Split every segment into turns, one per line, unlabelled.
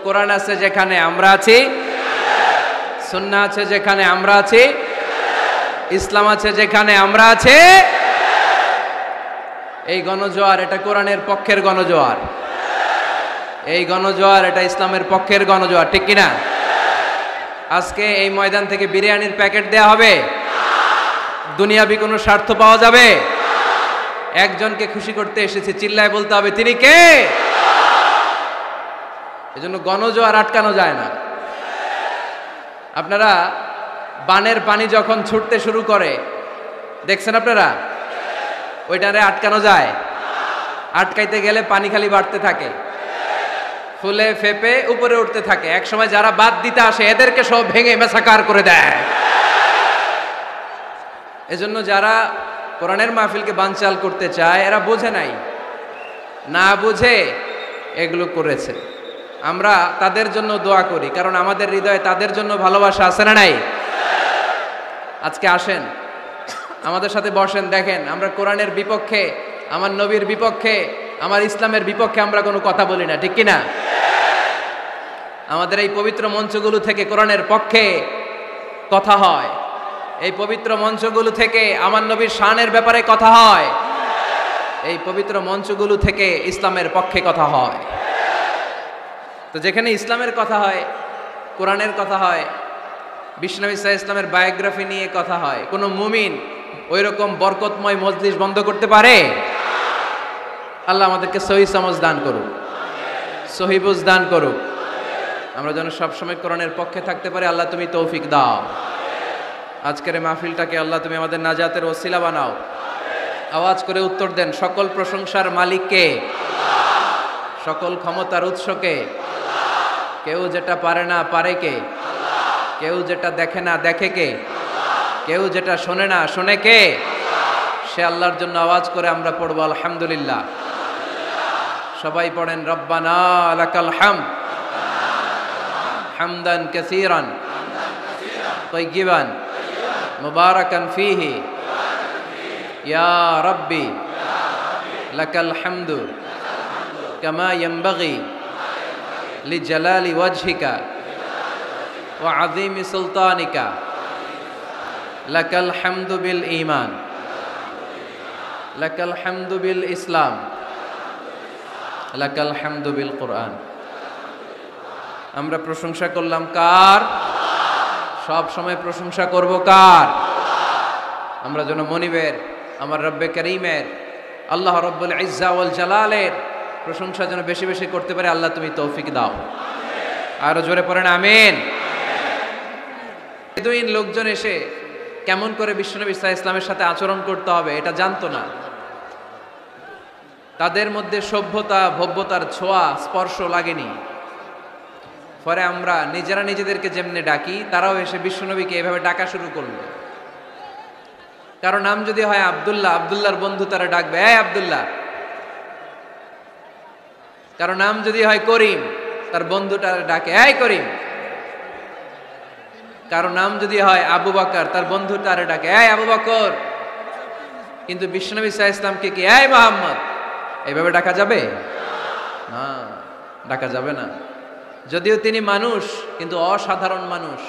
কোরআন আছে যেখানে আমরা আছি, সুন্নাহ আছে যেখানে আমরা আছি, ইসলাম আছে যেখানে আমরা আছি। এই গণজোয়ার এটা কোরআনের পক্ষের গণজোয়ার, এই গণজোয়ার এটা ইসলামের পক্ষের গণজোয়ার, ঠিক কিনা? আজকে এই ময়দান থেকে বিরিয়ানির প্যাকেট দেয়া হবে? দুনিয়াবি কোনো স্বার্থ পাওয়া যাবে? একজনকে খুশি করতে এসেছি, চিল্লায় বলতে হবে তিনি কে। এজন্য গণজোয়ার আটকানো যায় না। আপনারা বানের পানি যখন ছুটতে শুরু করে দেখছেন আপনারা, ওইটারে আটকানো যায়? আটকাইতে গেলে পানি খালি বাড়তে থাকে, ফুলে ফেপে উপরে উঠতে থাকে। এক সময় যারা বাদ দিতে আসে এদেরকে সব ভেঙে মেসাকার করে দেয়। এজন্য যারা কোরআনের মাহফিলকে বানচাল করতে চায় এরা বোঝে নাই, না বুঝে এগুলো করেছে। আমরা তাদের জন্য দোয়া করি, কারণ আমাদের হৃদয়ে তাদের জন্য ভালোবাসা আছে না নাই? আজকে আসেন আমাদের সাথে বসেন, দেখেন আমরা কোরআনের বিপক্ষে, আমার নবীর বিপক্ষে, আমার ইসলামের বিপক্ষে আমরা কোনো কথা বলি না, ঠিক কিনা? আমাদের এই পবিত্র মঞ্চগুলো থেকে কোরআনের পক্ষে কথা হয়, এই পবিত্র মঞ্চগুলো থেকে আমার নবীর শানের ব্যাপারে কথা হয়, এই পবিত্র মঞ্চগুলো থেকে ইসলামের পক্ষে কথা হয়। তো যেখানে ইসলামের কথা হয়, কোরআনের কথা হয়, বিশ্বনবী সাল্লাল্লাহু আলাইহি ইসলামের বায়োগ্রাফি নিয়ে কথা হয়, কোনো মুমিন ওই রকম বরকতময় মজলিস বন্ধ করতে পারে? আল্লাহ আমাদেরকে সহি সমঝ দান করুক, সহি বুঝ দান করুক, আমরা যেন সবসময় কোরআনের পক্ষে থাকতে পারি। আল্লাহ তুমি তৌফিক দাও। আজকের মাহফিলটাকে আল্লাহ তুমি আমাদের নাজাতের ওসিলা বানাও। আওয়াজ করে উত্তর দেন, সকল প্রশংসার মালিককে, সকল ক্ষমতার উৎসকে। কেউ যেটা পারে না পারে কে? কেউ যেটা দেখে না দেখে কে? কেউ যেটা শোনে না শোনে কে? সে আল্লাহর জন্য আওয়াজ করে আমরা পড়বো আলহামদুলিল্লাহ। সবাই পড়েন, রব্বানা লাকাল হামদ হামদান কাসীরান তাইয়িবান মুবারাকান ফীহি ইয়া রাব্বি লাকাল হামদু কামা ইয়ানবাগি লিজালালি ওয়াজহিকা ওয়া আযীমি সুলতানিকা লাকাল হামদু বিল ঈমান লাকাল হামদু বিল ইসলাম লাকাল হামদু বিল কুরআন। আমরা প্রশংসা করলাম কার? সব সময় প্রশংসা করব কার? আমরা যেন মনিবের, আমার রব্বে করিমের, আল্লাহ রব্বুল ইজ্জা ওয়াল জালালের প্রশংসা যেন বেশি বেশি করতে পারে। আল্লাহ তুমি তৌফিক দাও। আরো জোরে পড়েন আমিন। বেদুইন লোকজন এসে কেমন করে বিশ্বনবী সাল্লাল্লাহু আলাইহি ইসলামের সাথে আচরণ করতে হবে এটা জানতো না। তাদের মধ্যে সভ্যতা ভব্যতার ছোঁয়া স্পর্শ লাগেনি। পরে আমরা নিজেরা নিজেদেরকে যেমনি ডাকি, তারাও এসে বিশ্বনবীকে এভাবে ডাকা শুরু করলো। কারণ নাম যদি হয় আব্দুল্লাহ, আব্দুল্লাহর বন্ধু তারা ডাকবে এই আব্দুল্লাহ। কারণ নাম যদি হয় করিম, তার বন্ধুটা ডাকে এই করিম। কারণ নাম যদি হয় আবু বকর, তার বন্ধু তারে ডাকে এই আবু বকর। কিন্তু বিশ্বনবী সাল্লাল্লাহু আলাইহি ইসলামকে কি এই মুহাম্মদ এইভাবে ডাকা যাবে? না, ডাকা যাবে না। যদিও তিনি মানুষ, কিন্তু অসাধারণ মানুষ।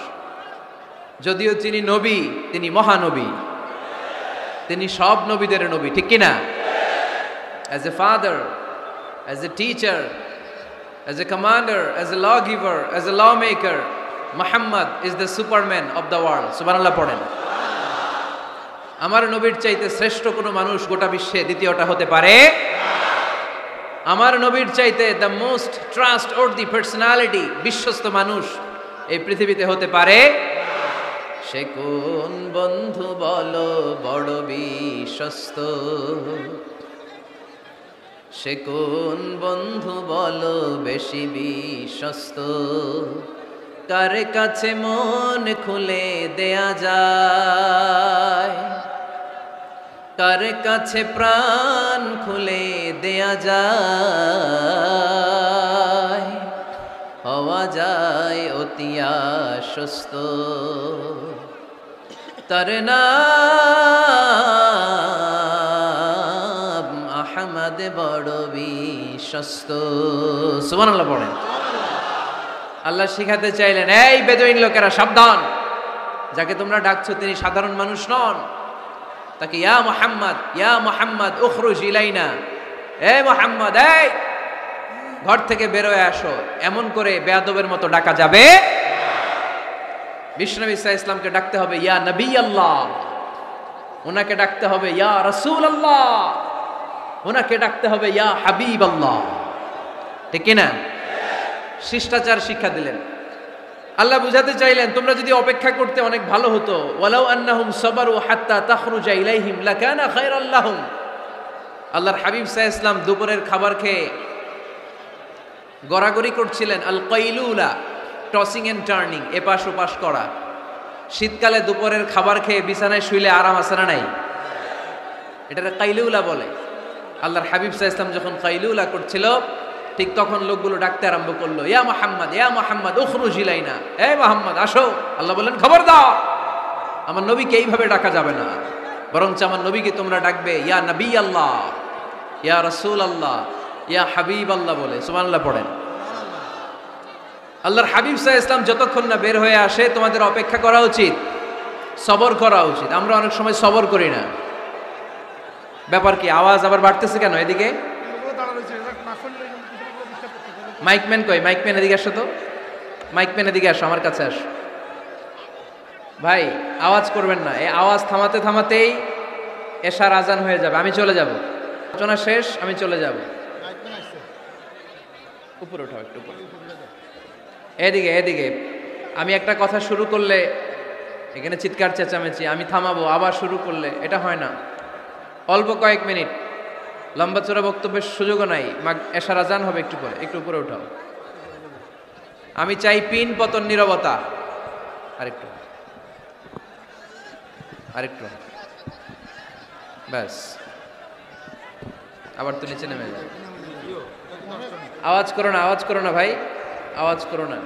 যদিও তিনি নবী, তিনি মহানবী, তিনি সব নবীদের নবী, ঠিক কিনা? As a father, as a teacher, as a commander, as a law giver, as a law maker, Muhammad is the superman of the world. সুবহানাল্লাহ পড়েন। আমার নবীর চাইতে শ্রেষ্ঠ কোনো মানুষ গোটা বিশ্বে দ্বিতীয়টা হতে পারে? আমার নবীর চাইতে the most trust worthy personality, বিশ্বস্ত মানুষ এই পৃথিবীতে হতে পারে? সে কোন বন্ধু বলো বড় বিশ্বস্ত, সে কোন বন্ধু বলো বেশি বিশ্বস্ত, কার কাছে মন খুলে দেয়া যায়, কার কাছে প্রাণ খুলে দেয়া যায়, হওয়া যায় অতি আশ্বস্ত, তার নাম আহমদ বড় বিশ্বস্ত। সুবহানাল্লাহ পড়েন। আল্লাহ শিখাতে চাইলেন, এই বেদুইন লোকেরা সাবধান, যাকে তোমরা ডাকছো তিনি সাধারণ মানুষ নন। তাকে ইয়া মুহাম্মদ উখরুজ ইলাইনা, এই মুহাম্মদ, এই ঘর থেকে বের হয়ে আসো, এমন করে বেয়াদবের মতো ডাকা যাবে। বিষ্ণু ঈসা ইসলামকে ডাকতে হবে ইয়া নবী আল্লাহ, ওনাকে ডাকতে হবে ইয়া রাসূল আল্লাহ, ওনাকে ডাকতে হবে ইয়া হাবিব আল্লাহ। ঠিক না? শিষ্টাচার শিক্ষা দিলেন। আল্লাহ বুঝাতে চাইলেন, তোমরা যদি অপেক্ষা করতে অনেক ভালো হতো। ওয়ালাউ আন্নাহুম সাবারু হাত্তা তাখরুজা ইলাইহিম লাকানা খায়রাল লাহুম। আল্লাহর হাবিব সাল্লাল্লাহু আলাইহি ওয়াসাল্লাম দুপুরের খাবার খেয়ে গড়াগড়ি করছিলেন। আল কাইলুলা, টসিং এন্ড টার্নিং, এপাশ ওপাশ করা। শীতকালে দুপুরের খাবার খেয়ে বিছানায় শুইলে আরাম আছে না নাই? এটাকে কাইলুলা বলে। আল্লাহর হাবিব সাল্লাল্লাহু আলাইহি ওয়াসাল্লাম যখন কাইলুলা করছিল, ঠিক তখন লোকগুলো ডাকতে আরম্ভ করলো, ইয়া মুহাম্মদ উখরুজ ইলাইনা, এই মুহাম্মদ আসো। আল্লাহ বললেন, খবরদার, আমার নবীকে এইভাবে ডাকা যাবে না, বরঞ্চ আমার নবীকে তোমরা ডাকবে ইয়া নবী আল্লাহ, ইয়া রাসূল আল্লাহ, ইয়া হাবিব আল্লাহ বলে। সুবহানাল্লাহ পড়েন। আল্লাহর হাবিব সাল্লাল্লাহু আলাইহি ওয়াসাল্লাম যতক্ষণ না বের হয়ে আসে তোমাদের অপেক্ষা করা উচিত, সবর করা উচিত। আমরা অনেক সময় সবর করি না। ব্যাপার কি? আওয়াজ আবার বাড়তেছে কেন? এদিকে মাইকম্যান কই? মাইকম্যান এদিকে আসো তো, মাইকম্যান এদিকে আসো, আমার কাছে আসো। ভাই আওয়াজ করবেন না, এই আওয়াজ থামাতে থামাতেই এশার আজান হয়ে যাবে, আমি চলে যাব, আলোচনা শেষ, আমি চলে যাব। উপরে উঠাও, একটু উপরে, এদিকে এদিকে। আমি একটা কথা শুরু করলে এখানে চিৎকার চেঁচামেচি, আমি থামাবো, আবার শুরু করলে এটা হয় না। অল্প কয়েক মিনিট, লম্বা চড়া বক্তব্যের সুযোগও নাই, এশার আজান হবে একটু পরে, একটু উপরে উঠাও। আমি চাই পিন পতন নীরবতা। আরেকটু আরেকটু, ব্যাস, আবার তো নিচে নেমে যাবে। আওয়াজ করো না, আওয়াজ করো না ভাই, আওয়াজ করো না।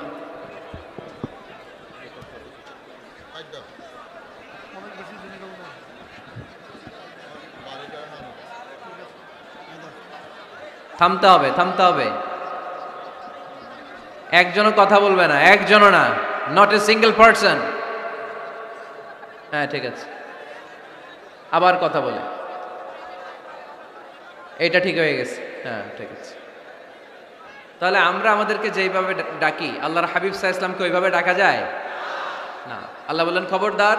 থামতে হবে, থামতে হবে। একজনও কথা বলবে না, একজনও না, নট এ সিঙ্গেল পারসন। হ্যাঁ ঠিক আছে, আবার কথা বলে, এইটা ঠিক হয়ে গেছে। হ্যাঁ ঠিক আছে। তাহলে আমরা আমাদেরকে যেইভাবে ডাকি, আল্লাহর হাবিব সাল্লাল্লাহু আলাইহি ওয়াসাল্লামকে ওইভাবে ডাকা যায় না। আল্লাহ বললেন, খবরদার,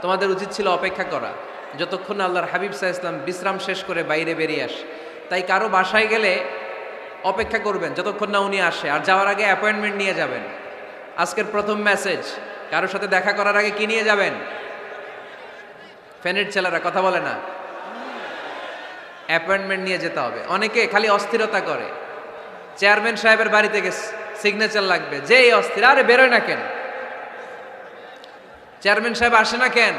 তোমাদের উচিত ছিল অপেক্ষা করা, যতক্ষণ না আল্লাহর হাবিব সাল্লাল্লাহু আলাইহি ওয়াসাল্লাম বিশ্রাম শেষ করে বাইরে বেরিয়ে আসে। তাই কারো বাসায় গেলে অপেক্ষা করবেন যতক্ষণ না উনি আসে, আর যাওয়ার আগে অ্যাপয়েন্টমেন্ট নিয়ে যাবেন। আজকের প্রথম মেসেজ, কারোর সাথে দেখা করার আগে কি নিয়ে যাবেন? ফ্যানের ছেলেরা কথা বলে না, অ্যাপয়েন্টমেন্ট নিয়ে যেতে হবে। অনেকে খালি অস্থিরতা করে, চেয়ারম্যান সাহেবের বাড়িতে গেছে, সিগনেচার লাগবে, যেই অস্থির, আরে বেরোয় না কেন, চেয়ারম্যান সাহেব আসে না কেন,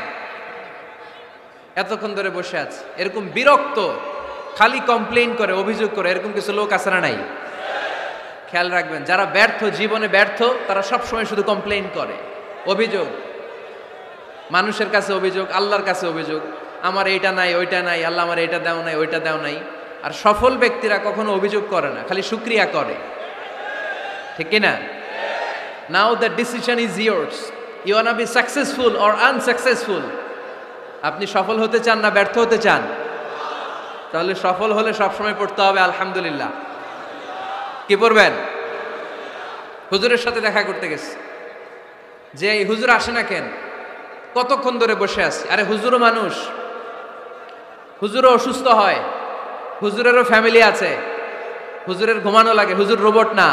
এতক্ষণ ধরে বসে আছে। এরকম বিরক্ত, খালি কমপ্লেইন করে, অভিযোগ করে, এরকম কিছু লোক আছে না নাই? খেয়াল রাখবেন, যারা ব্যর্থ, জীবনে ব্যর্থ, তারা সবসময় শুধু কমপ্লেইন করে, অভিযোগ, মানুষের কাছে অভিযোগ, আল্লাহর কাছে অভিযোগ, আমার এইটা নাই, ওইটা নাই, আল্লাহ আমার এইটা দাও নাই, ওইটা দাও নাই। আর সফল ব্যক্তিরা কখনো অভিযোগ করে না, খালি শুকরিয়া করে। ঠিক কিনা? Now the decision is yours, you want be successful or unsuccessful. আপনি সফল হতে চান না ব্যর্থ হতে চান? তাহলে সফল হলে সবসময় পড়তে হবে আলহামদুলিল্লাহ। কি পড়বেন? হুজুরের সাথে দেখা করতে গেছে, যে এই হুজুর আসে না কেন, কতক্ষণ ধরে বসে আছে। আরে হুজুরও মানুষ, হুজুরও অসুস্থ হয়, হুজুরেরও ফ্যামিলি আছে, হুজুরের ঘুমানো লাগে, হুজুর রোবট না।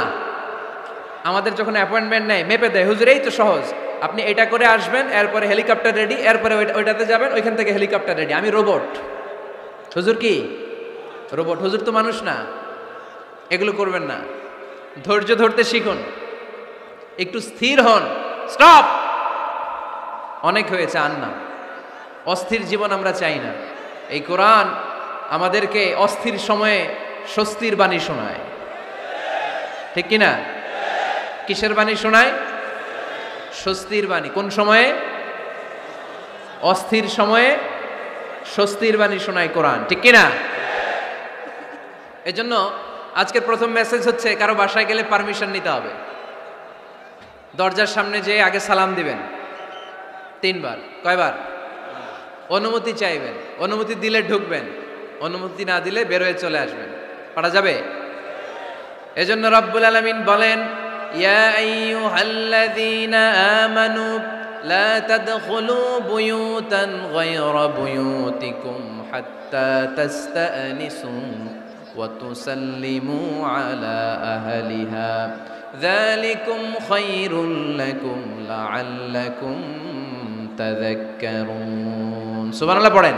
আমাদের যখন অ্যাপয়েন্টমেন্ট নেয় মেপে দেয়, হুজুর এই তো সহজ, আপনি এটা করে আসবেন, এরপরে হেলিকপ্টার রেডি, এরপরে ওইটাতে যাবেন, ওইখান থেকে হেলিকপ্টার রেডি। আমি রোবট, হুজুর কি রোবট? হুজুর তো মানুষ না। এগুলো করবেন না, ধৈর্য ধরতে শিখুন, একটু স্থির হন। স্টপ, অনেক হয়েছে, আর না, অস্থির জীবন আমরা চাই না। এই কোরআন আমাদেরকে অস্থির সময়ে স্বস্তির বাণী শোনায়, ঠিক কিনা? কিসের বাণী শোনায়? স্বস্তির বাণী। কোন সময়ে? অস্থির সময়ে স্বস্তির বাণী শোনায় কোরআন, ঠিক কিনা? এজন্য আজকের প্রথম মেসেজ হচ্ছে, কারো বাসায় গেলে পারমিশন নিতে হবে। দরজার সামনে যেয়ে আগে সালাম দিবেন 3 বার। কয়বার? অনুমতি চাইবেন, অনুমতি দিলে ঢুকবেন, অনুমতি না দিলে বের হয়ে চলে আসবেন। পারা যাবে? এজন্য রব্বুল আলামিন বলেন, ইয়া আইয়ুহাল্লাযীনা আমানু লা তাদখুলু বুয়ুতান গায়রা বুয়ুতিকুম হাত্তা তাস্তানিসু ওয়া তুসাল্লিমু আলা আহলিহা যালিকুম খায়রুল লাকুম লাআল্লাকুম তাযাক্কারুন। সুবহানাল্লাহ পড়েন।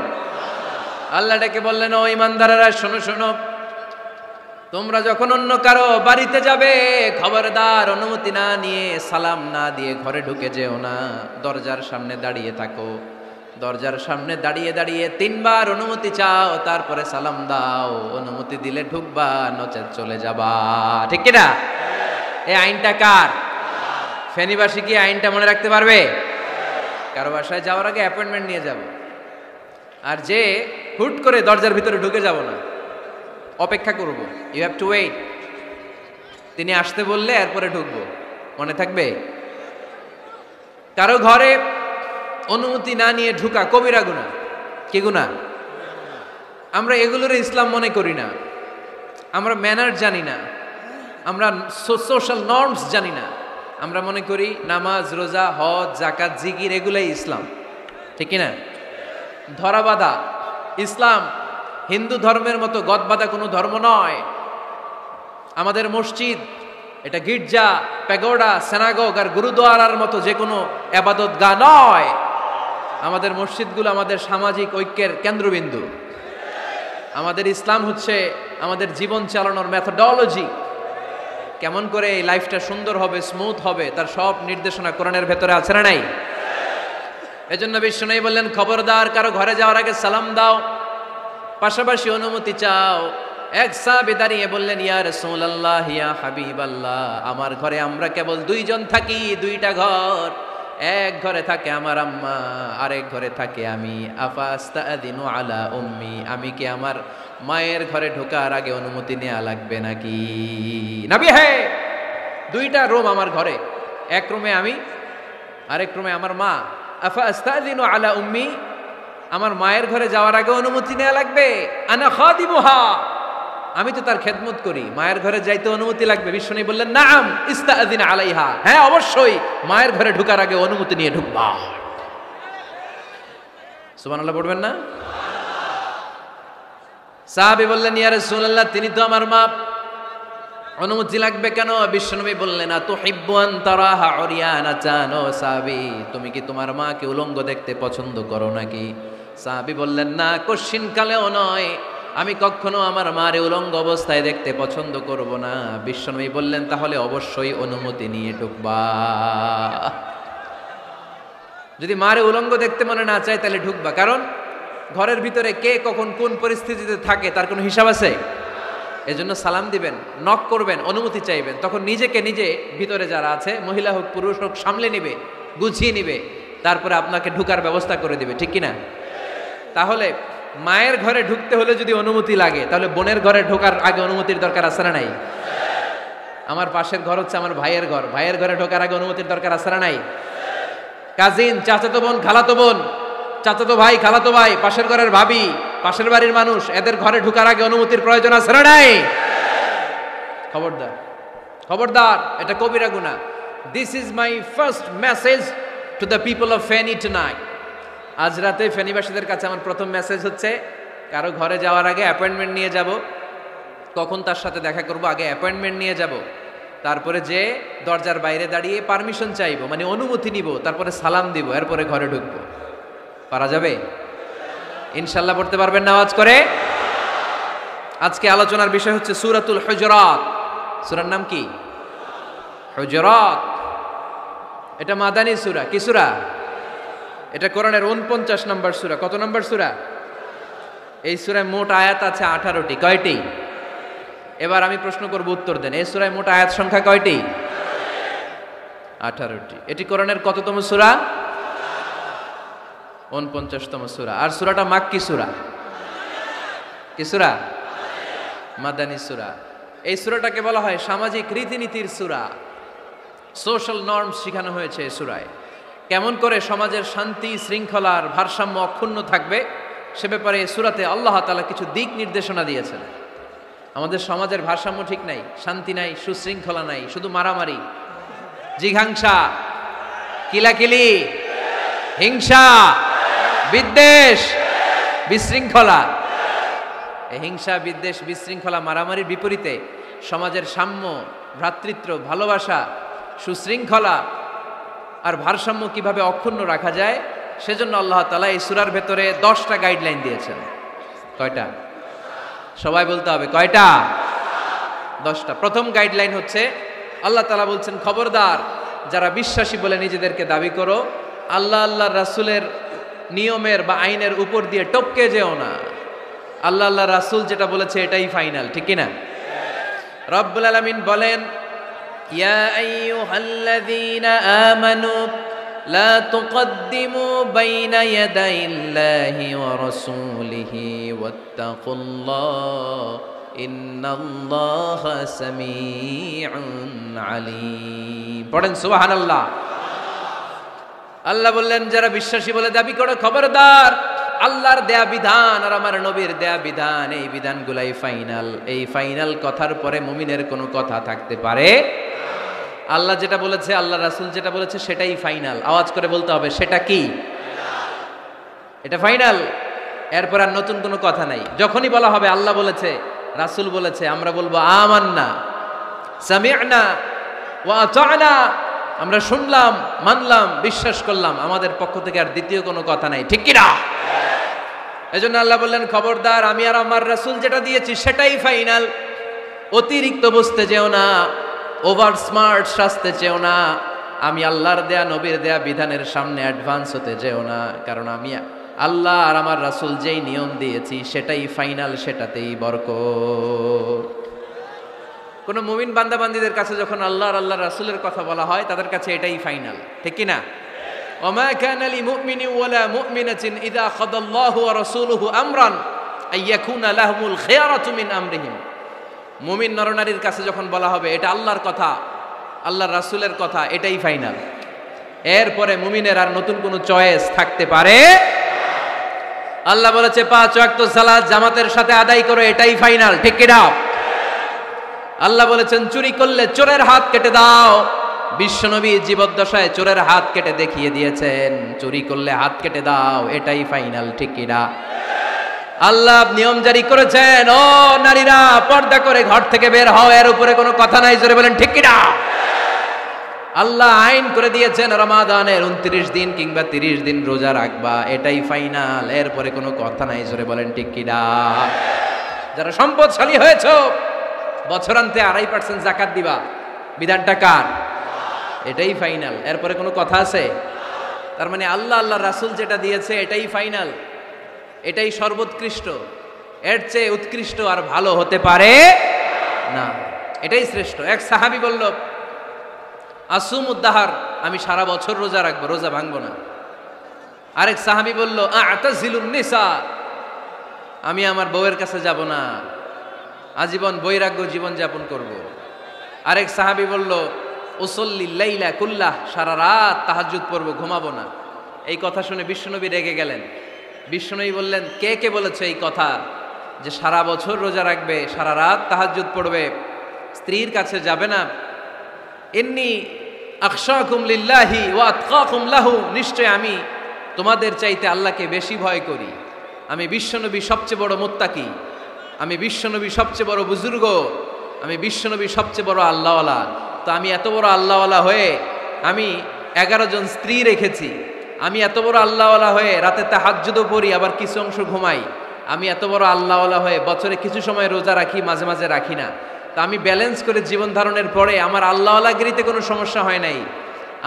আল্লাহ ডেকে বললেন, ও ঈমানদারেরা শোনো শোনো, তোমরা যখন অন্য কারো বাড়িতে যাবে খবরদার অনুমতি না নিয়ে সালাম না দিয়ে ঘরে ঢুকে যেও না। দরজার সামনে দাঁড়িয়ে থাকো, দরজার সামনে দাঁড়িয়ে দাঁড়িয়ে 3 বার অনুমতি চাও, তারপরে সালাম দাও। অনুমতি দিলে ঢুকবা, নচেত চলে যাবা। ঠিক কিনা? এই আইনটা কার? ফেনীবাসী কি আইনটা মনে রাখতে পারবে? কারো বাসায় যাওয়ার আগে অ্যাপয়েন্টমেন্ট নিয়ে যাব, আর যে হুট করে দরজার ভিতরে ঢুকে যাব না, অপেক্ষা করব। You have to wait. তিনি আসতে বললে এরপরে ঢুকবো। মনে থাকবে? কারো ঘরে অনুমতি না নিয়ে ঢুকা কবিরা গুনাহ। কি গুনাহ? আমরা এগুলোর ইসলাম মনে করি না, আমরা ম্যানার জানি না, আমরা সোশ্যাল নর্মস জানি না। আমরা মনে করি নামাজ, রোজা, হজ, যাকাত, জিকির এগুলাই ইসলাম। ঠিক কিনা? ধরাবাধা ইসলাম হিন্দু ধর্মের মতো গদবাধা কোনো ধর্ম নয়। আমাদের মসজিদ এটা গির্জা, প্যাগোডা, সিনাগোগ আর গুরুদ্বারার মতো যে কোনো ইবাদতগাহ নয়। আমাদের মসজিদগুলো আমাদের সামাজিক ঐক্যের কেন্দ্রবিন্দু। আমাদের ইসলাম হচ্ছে আমাদের জীবন চালানোর মেথোডোলজি। কেমন করে এই লাইফটা সুন্দর হবে, স্মুথ হবে, তার সব নির্দেশনা কোরআনের ভেতরে আছে না নাই? এজন্য বিশ্বনবী বললেন, খবরদার কারো ঘরে যাওয়ার আগে সালাম দাও, পাশাপাশি অনুমতি চাও। এক সাহাবী দাঁড়িয়ে বললেন, ইয়া রাসূলুল্লাহ, ইয়া হাবিবাল্লাহ, আমার ঘরে আমরা কেবল 2 জন থাকি, 2টা ঘর। এক ঘরে থাকে আমার আম্মা, আরেক ঘরে থাকে আমি। আফাস্তাদিনু আলা উম্মি, আমি কি আমার মায়ের ঘরে ঢোকার আগে অনুমতি নেওয়া লাগবে নাকি? নবী, হ্যাঁ, 2টা রুম আমার ঘরে, এক রুমে আমি, আরেক রুমে আমার মা। আফাস্তাদিনু আলা উম্মি, আমার মায়ের ঘরে যাওয়ার আগে অনুমতি নেওয়া লাগবে? আনা খাদিমুহা, আমি তো তার খেদমত করি, মায়ের ঘরে যাইতে অনুমতি লাগবে? বিশ্বনবী বললেন, নাম ইস্তাআযিন আলাইহা, হ্যাঁ অবশ্যই মায়ের ঘরে ঢোকার আগে অনুমতি নিয়ে ঢুকবা। সুবহানাল্লাহ পড়বেন না? সাহাবী বললেন, ইয়া রাসূলুল্লাহ, তিনি তো আমার মা, অনুমতি লাগবে কেন? বিশ্বনবী বললেন, আতুহিব্বু আন তারাহা উরিয়ানাতান, ও সাহাবী, তুমি কি তোমার মাকে উলঙ্গ দেখতে পছন্দ করো নাকি? সাহাবী বললেন, না, কশিন কালেও নয়, আমি কখনো আমার মারে উলঙ্গ অবস্থায় দেখতে পছন্দ করব না। বিশ্বনবী বললেন, তাহলে অবশ্যই অনুমতি নিয়ে ঢুকবা। যদি মারে উলঙ্গ দেখতে মনে না চায় তাহলে ঢুকবা, কারণ ঘরের ভিতরে কে কখন কোন পরিস্থিতিতে থাকে তার কোনো হিসাব আছে। এজন্য সালাম দিবেন, নক করবেন, অনুমতি চাইবেন, তখন নিজেকে নিজে ভিতরে যারা আছে, মহিলা হোক পুরুষ হোক, সামলে নিবে, গুছিয়ে নিবে, তারপরে আপনাকে ঢুকার ব্যবস্থা করে দিবে। ঠিক কিনা? তাহলে মায়ের ঘরে ঢুকতে হলে যদি অনুমতি লাগে, তাহলে বোনের ঘরে ঢোকার আগে অনুমতির দরকার আছে না নাই? আমার পাশের ঘর হচ্ছে আমার ভাইয়ের ঘর, ভাইয়ের ঘরে ঢোকার আগে অনুমতির দরকার আছে না নাই? কাজিন, চাচাতো বোন, খালাতো বোন, চাচাতো ভাই, খালাতো ভাই, পাশের ঘরের ভাবি, পাশের বাড়ির মানুষ, এদের ঘরে ঢোকার আগে অনুমতির প্রয়োজন আছে না নাই? খবরদার, খবরদার, এটা কবিরা গুনাহ। This is my first message to the people of Feni tonight. আজ রাতে ফেনীবাসীদের কাছে আমার প্রথম মেসেজ হচ্ছে, কারো ঘরে যাওয়ার আগে অ্যাপয়েন্টমেন্ট নিয়ে যাব। কখন তার সাথে দেখা করব, আগে অ্যাপয়েন্টমেন্ট নিয়ে যাব, তারপরে যে দরজার বাইরে দাঁড়িয়ে পারমিশন চাইবো, মানে অনুমতি নিব, তারপরে সালাম দিব, এরপরে ঘরে ঢুকবো। পারা যাবে? ইনশাল্লাহ পড়তে পারবেন না আওয়াজ করে? আজকে আলোচনার বিষয় হচ্ছে সূরাতুল হুজুরাত। সূরার নাম কি? হুজুরাত। এটা মাদানী সূরা। কি সূরা? এটা কোরআনের 49 নম্বর সূরা। কত নম্বর সূরা? এই সূরায় মোট আয়াত আছে 18টি। কয়টি? এবার আমি প্রশ্ন করব, উত্তর দেন। এই সূরায় মোট আয়াত সংখ্যা কয়টি? 18টি। এটি কোরআনের কততম সূরা? 49তম সূরা। আর সূরাটা মাক্কি সূরা। কি সূরা? মাদানী সূরা। এই সূরাটাকে বলা হয় সামাজিক রীতিনীতির সূরা। সোশ্যাল নর্মস শেখানো হয়েছে এই সূরায়। কেমন করে সমাজের শান্তি শৃঙ্খলার ভারসাম্য অক্ষুণ্ণ থাকবে সে ব্যাপারে এই সূরাতে আল্লাহ তাআলা কিছু দিক নির্দেশনা দিয়েছেন। আমাদের সমাজের ভারসাম্য ঠিক নাই, শান্তি নাই, সুশৃঙ্খলা নাই, শুধু মারামারি, জিঘাংসা, কিলাকিলি, হিংসা, বিদ্বেষ, বিশৃঙ্খলা। এই হিংসা, বিদ্বেষ, বিশৃঙ্খলা, মারামারির বিপরীতে সমাজের সাম্য, ভ্রাতৃত্ব, ভালোবাসা, সুশৃঙ্খলা আর ভারসাম্য কিভাবে অক্ষুণ্ণ রাখা যায় সেজন্য আল্লাহ তাআলা এই সূরার ভেতরে 10টা গাইডলাইন দিয়েছেন। কয়টা? সবাই বলতে হবে কয়টা? 10টা। প্রথম গাইডলাইন হচ্ছে আল্লাহ তাআলা বলছেন, খবরদার যারা বিশ্বাসী বলে নিজেদেরকে দাবি করো, আল্লাহ আল্লাহর রাসূলের নিয়মের বা আইনের উপর দিয়ে টপকে যেও না। আল্লাহ আল্লাহর রাসূল যেটা বলেছে এটাই ফাইনাল, ঠিক কি না? রব্বুল আলামিন বলেন, ইয়া আইয়ুহাল্লাযীনা আমানু লা তুকদ্দিমু বাইনা ইয়াদাইল্লাহি ওয়া রাসূলিহি ওয়াত্তাকুল্লাহ ইন্নাল্লাহা সামিউন আলীম। পড়েন সুবহানাল্লাহ। আল্লাহ বললেন, যারা বিশ্বাসী বলে দাবি করো, খবরদার আল্লাহর দেয়া বিধান আর আমার নবীর দেয়া বিধান, এই বিধানগুলাই ফাইনাল। এই ফাইনাল কথার পরে মুমিনের কোনো কথা থাকতে পারে? আল্লাহ যেটা বলেছে, আল্লাহ রাসূল যেটা বলেছে সেটাই ফাইনাল। আওয়াজ করে বলতে হবে, সেটা কি? এটা ফাইনাল। এরপর আর নতুন কোনো কথা নাই। যখনই বলা হবে আল্লাহ বলেছে, রাসূল বলেছে, আমরা বলবো আমান্না, সামি'না ওয়া আতা'না, আমরা শুনলাম, মানলাম, বিশ্বাস করলাম। আমাদের পক্ষ থেকে আর দ্বিতীয় কোনো কথা নাই, ঠিক কি না? এজন্য আল্লাহ বললেন, খবরদার আমি আর আমার রাসূল যেটা দিয়েছি সেটাই ফাইনাল। অতিরিক্ত বুঝতে যেও না, ওভার স্মার্ট সাজতে চেও না, আমি আল্লাহর দেয়া নবীর দেয়া বিধানের সামনে অ্যাডভান্স হতে যেও না। কারণ আমি আল্লাহ আর আমার রাসূল যেই নিয়ম দিয়েছি সেটাই ফাইনাল, সেটাতেই বরকত। কোন মুমিন বান্দাবান্দীদের কাছে যখন আল্লাহ আর আল্লাহর রাসূলের কথা বলা হয় তাদের কাছে এটাই ফাইনাল, ঠিক কি না? ওমা কানা লিমুমিনিন ওয়ালা মুমিনাতিন ইযা খাদাল্লাহু ওয়া রাসূলুহু আমরান আইয়াকুনা লাহুমুল খিয়ারাতু মিন আমরিহিম। মুমিন নরনারীর কাছে যখন বলা হবে এটা আল্লাহর কথা, আল্লাহর রাসূলের কথা, এটাই ফাইনাল। এরপরে মুমিনের আর নতুন কোনো চয়েস থাকতে পারে? আল্লাহ বলেছে 5 ওয়াক্ত সালাত জামাতের সাথে আদায় করো, এটাই ফাইনাল, ঠিক কি না? আল্লাহ বলেছেন চুরি করলে চোরের হাত কেটে দাও। বিশ্বনবী জীবদ্দশায় চোরের হাত কেটে দেখিয়ে দিয়েছেন, চুরি করলে হাত কেটে দাও, এটাই ফাইনাল, ঠিক কি না? আল্লাহ নিয়ম জারি করেছেন, ও নারীরা পর্দা করে ঘর থেকে বের হও, এর উপরে কোনো কথা নাই, জোরে বলেন ঠিক কি না? আল্লাহ আইন করে দিয়েছেন রমাদানের 29 দিন কিংবা 30 দিন রোজা রাখবা, এটাই ফাইনাল, এরপরে কোনো কথা নাই, জোরে বলেন ঠিক কি না? যারা সম্পদশালী হয়েছো বছরান্তে 2.5% যাকাত দিবা, বিধানটা কার? এটাই ফাইনাল, এরপরে কোনো কথা আছে? তার মানে আল্লাহ আল্লাহর রাসূল যেটা দিয়েছে এটাই ফাইনাল, এটাই সর্বোৎকৃষ্ট। এর চেয়ে উৎকৃষ্ট আর ভালো হতে পারে না, এটাই শ্রেষ্ঠ। এক সাহাবী বলল, আসুমুদ্দাহার, আমি সারা বছর রোজা রাখবো, রোজা ভাঙবো না। আরেক সাহাবী বলল, আ'তাজিলুন নিসা, আমি আমার বউয়ের কাছে যাব না, আজীবন বৈরাগ্য জীবন যাপন করব। আরেক সাহাবী বলল, উসল্লিল লাইলা কুল্লাহ, সারা রাত তাহাজ্জুদ পড়ব, ঘুমাবো না। এই কথা শুনে বিশ্বনবী রেগে গেলেন। বিশ্বনবী বললেন, কে কে বলেছে এই কথা যে সারা বছর রোজা রাখবে, সারা রাত তাহাজ্জুদ পড়বে, স্ত্রীর কাছে যাবে না? ইন্নী আখশাকুম লিল্লাহি ওয়া আতকাকুম লাহু, নিশ্চয় আমি তোমাদের চাইতে আল্লাহকে বেশি ভয় করি। আমি বিশ্বনবী সবচেয়ে বড় মুত্তাকি, আমি বিশ্বনবী সবচেয়ে বড় বুজুর্গ, আমি বিশ্বনবী সবচেয়ে বড় আল্লাহওয়ালা। তো আমি এত বড় আল্লাহওয়ালা হয়ে আমি 11 জন স্ত্রী রেখেছি, আমি এত বড় আল্লাহওয়ালা হয়ে রাতে তাহাজ্জুদও পড়ি, আবার কিছু অংশ ঘুমাই, আমি এত বড় আল্লাহওয়ালা হয়ে বছরে কিছু সময় রোজা রাখি, মাঝে মাঝে রাখি না। তা আমি ব্যালেন্স করে জীবন ধারণের পরে আমার আল্লাহওয়ালাগিরিতে কোনো সমস্যা হয় নাই,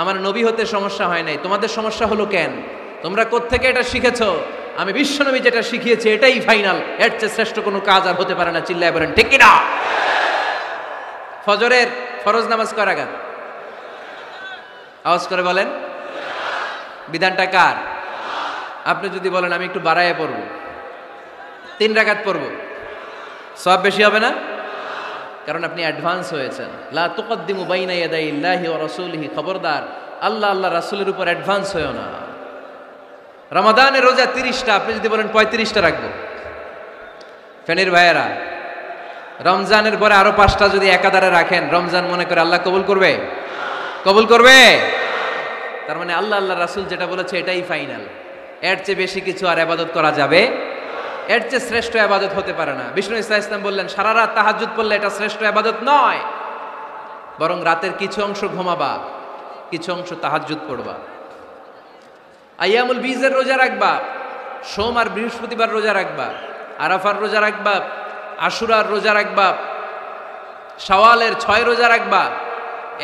আমার নবী হতে সমস্যা হয় নাই। তোমাদের সমস্যা হলো কেন? তোমরা কোত্থেকে এটা শিখেছো? আমি বিশ্বনবী যেটা শিখিয়েছি এটাই ফাইনাল, এর চেয়ে শ্রেষ্ঠ কোনো কাজ আর হতে পারে না। চিল্লায় বলেন ঠিক কি না? ফজরের ফরজ নামাজ কয় রাকাত? আওয়াজ করে বলেন। বিধানটা কার? আপনি যদি বলেন আমি একটু বাড়াইয়া পড়ব, 3 রাকাত পড়ব, সওয়াব বেশি হবে না? কারণ আপনি অ্যাডভান্স হয়েছেন। লা তুকদ্দিমু বাইনা ইয়াদাইল্লাহি ওয়া রাসূলিহি, খবরদার আল্লাহ আল্লাহ রাসূলের উপর অ্যাডভান্স হয়েও না। রমাদানের রোজা 30টা, আপনি যদি বলেন 35টা রাখবো, ফেনীর ভাইয়েরা রমজানের পরে আরো 5টা যদি একাধারে রাখেন, রমজান মনে করে আল্লাহ কবুল করবে? কবুল করবে? তার মানে আল্লাহ আল্লাহ রাসূল যেটা বলেছে এটাই ফাইনাল। এর চেয়ে বেশি কিছু আর ইবাদত করা যাবে, এর চেয়ে শ্রেষ্ঠ ইবাদত হতে পারে না। বিষ্ণু ইসলাম বললেন সারা রাত তাহাজ্জুদ পড়লে এটা শ্রেষ্ঠ ইবাদত নয়, বরং রাতের কিছু অংশ ঘুমাবা, কিছু অংশ তাহাজ্জুদ পড়বা। আইয়ামুল বীজের রোজা রাখবা, সোম আর বৃহস্পতিবার রোজা রাখবা, আরাফার রোজা রাখবা, আশুরার রোজা রাখবা, শাওয়ালের 6 রোজা রাখবা।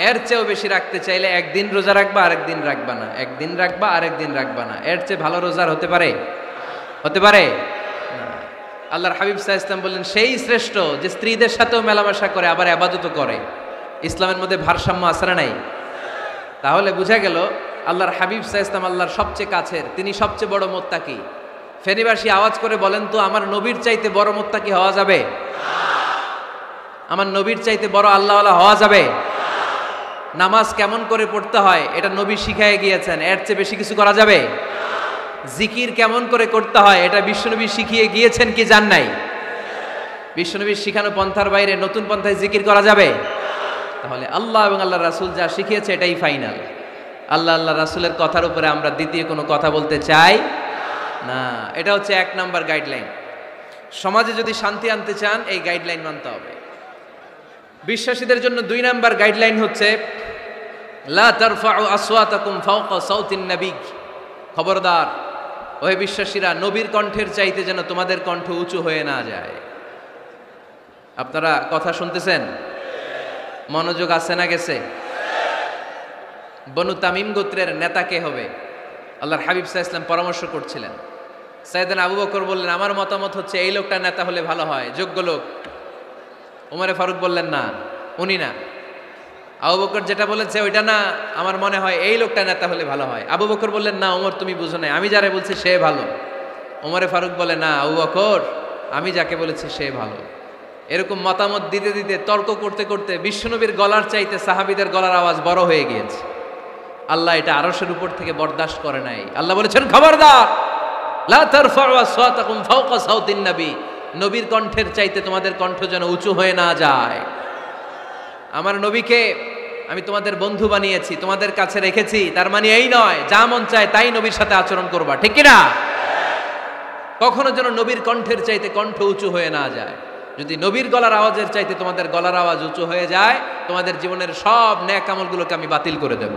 এর চেয়েও বেশি রাখতে চাইলে একদিন রোজা রাখবা, আরেকদিন রাখবা না, একদিন রাখবা, আরেকদিন রাখবা না। এর চেয়ে ভালো রোজার হতে পারে? হতে পারে? আল্লাহর হাবিব সাল্লাল্লাহু আলাইহি ওয়াসাল্লাম বললেন সেই শ্রেষ্ঠ যে স্ত্রীদের সাথেও মেলামেশা করে আবার ইবাদতও করে। ইসলামের মধ্যে ভারসাম্য আছে না নাই? তাহলে বোঝা গেল আল্লাহর হাবিব সাল্লাল্লাহু আলাইহি ওয়াসাল্লাম আল্লাহর সবচেয়ে কাছের, তিনি সবচেয়ে বড় মুত্তাকি। ফেনীবাসী আওয়াজ করে বলেন তো, আমার নবীর চাইতে বড় মুত্তাকি হওয়া যাবে? আমার নবীর চাইতে বড় আল্লাহওয়ালা হওয়া যাবে? নামাজ কেমন করে পড়তে হয় এটা নবী শিখায় গিয়েছেন, এর চেয়ে বেশি কিছু করা যাবে? জিকির কেমন করে করতে হয় এটা বিশ্বনবী শিখিয়ে গিয়েছেন কি জান নাই? বিশ্বনবীর শিখানো পন্থার বাইরে নতুন পন্থায় জিকির করা যাবে? তাহলে আল্লাহ এবং আল্লাহ রাসূল যা শিখিয়েছে এটাই ফাইনাল। আল্লাহ আল্লাহ রাসূলের কথার উপরে আমরা দ্বিতীয় কোনো কথা বলতে চাই না। এটা হচ্ছে 1 নাম্বার গাইডলাইন। সমাজে যদি শান্তি আনতে চান এই গাইডলাইন মানতে হবে। বিশ্বাসীদের জন্য 2 নাম্বার গাইডলাইন হচ্ছে লা তারফাউ আসওয়াতাকুম ফাওকা সাউতিন নবী। খবরদার ওহে বিশ্বাসীরা, নবীর কণ্ঠের চাইতে যেন তোমাদের কণ্ঠ উঁচু হয়ে না যায়। আপনারা কথা শুনতেছেন? মনোযোগ আছে না গেছে? বনু তামিম গোত্রের নেতা কে হবে? আল্লাহর হাবিব সাল্লাল্লাহু আলাইহি ওয়াসাল্লাম পরামর্শ করছিলেন। সাইয়েদনা আবু বকর বললেন আমার মতামত হচ্ছে এই লোকটা নেতা হলে ভালো হয়, যোগ্য লোক। ওমরে ফারুক বললেন না, উনি না। আবু বকর যেটা বলেছে ওইটা না, আমার মনে হয় এই লোকটা নেতা হলে ভালো হয়। আবু বকর বললেন না ওমর তুমি বুঝো না, আমি যারে বলছি সে ভালো। ওমরে ফারুক বলে না আবু বকর, আমি যাকে বলেছি সে ভালো। এরকম মতামত দিতে দিতে তর্ক করতে করতে বিশ্বনবীর গলার চাইতে সাহাবীদের গলার আওয়াজ বড় হয়ে গিয়েছে। আল্লাহ এটা আরশের উপর থেকে বরদাস্ত করে নাই। আল্লাহ বলেছেন খবরদার, লা তারফাউ আসওয়াতাকুম ফাওকা সাউতিন নবী। নবীর কণ্ঠের চাইতে তোমাদের কণ্ঠ যেন উঁচু হয়ে না যায়। আমার নবীকে আমি তোমাদের বন্ধু বানিয়েছি, তোমাদের কাছে রেখেছি, তার মানে এই নয় যা মন চায় তাই নবীর সাথে আচরণ করবা, ঠিক কি না? কখনো যেন নবীর কণ্ঠের চাইতে কণ্ঠ উঁচু হয়ে না যায়। যদি নবীর গলার আওয়াজের চাইতে তোমাদের গলার আওয়াজ উঁচু হয়ে যায়, তোমাদের জীবনের সব নেক আমলগুলোকে আমি বাতিল করে দেব।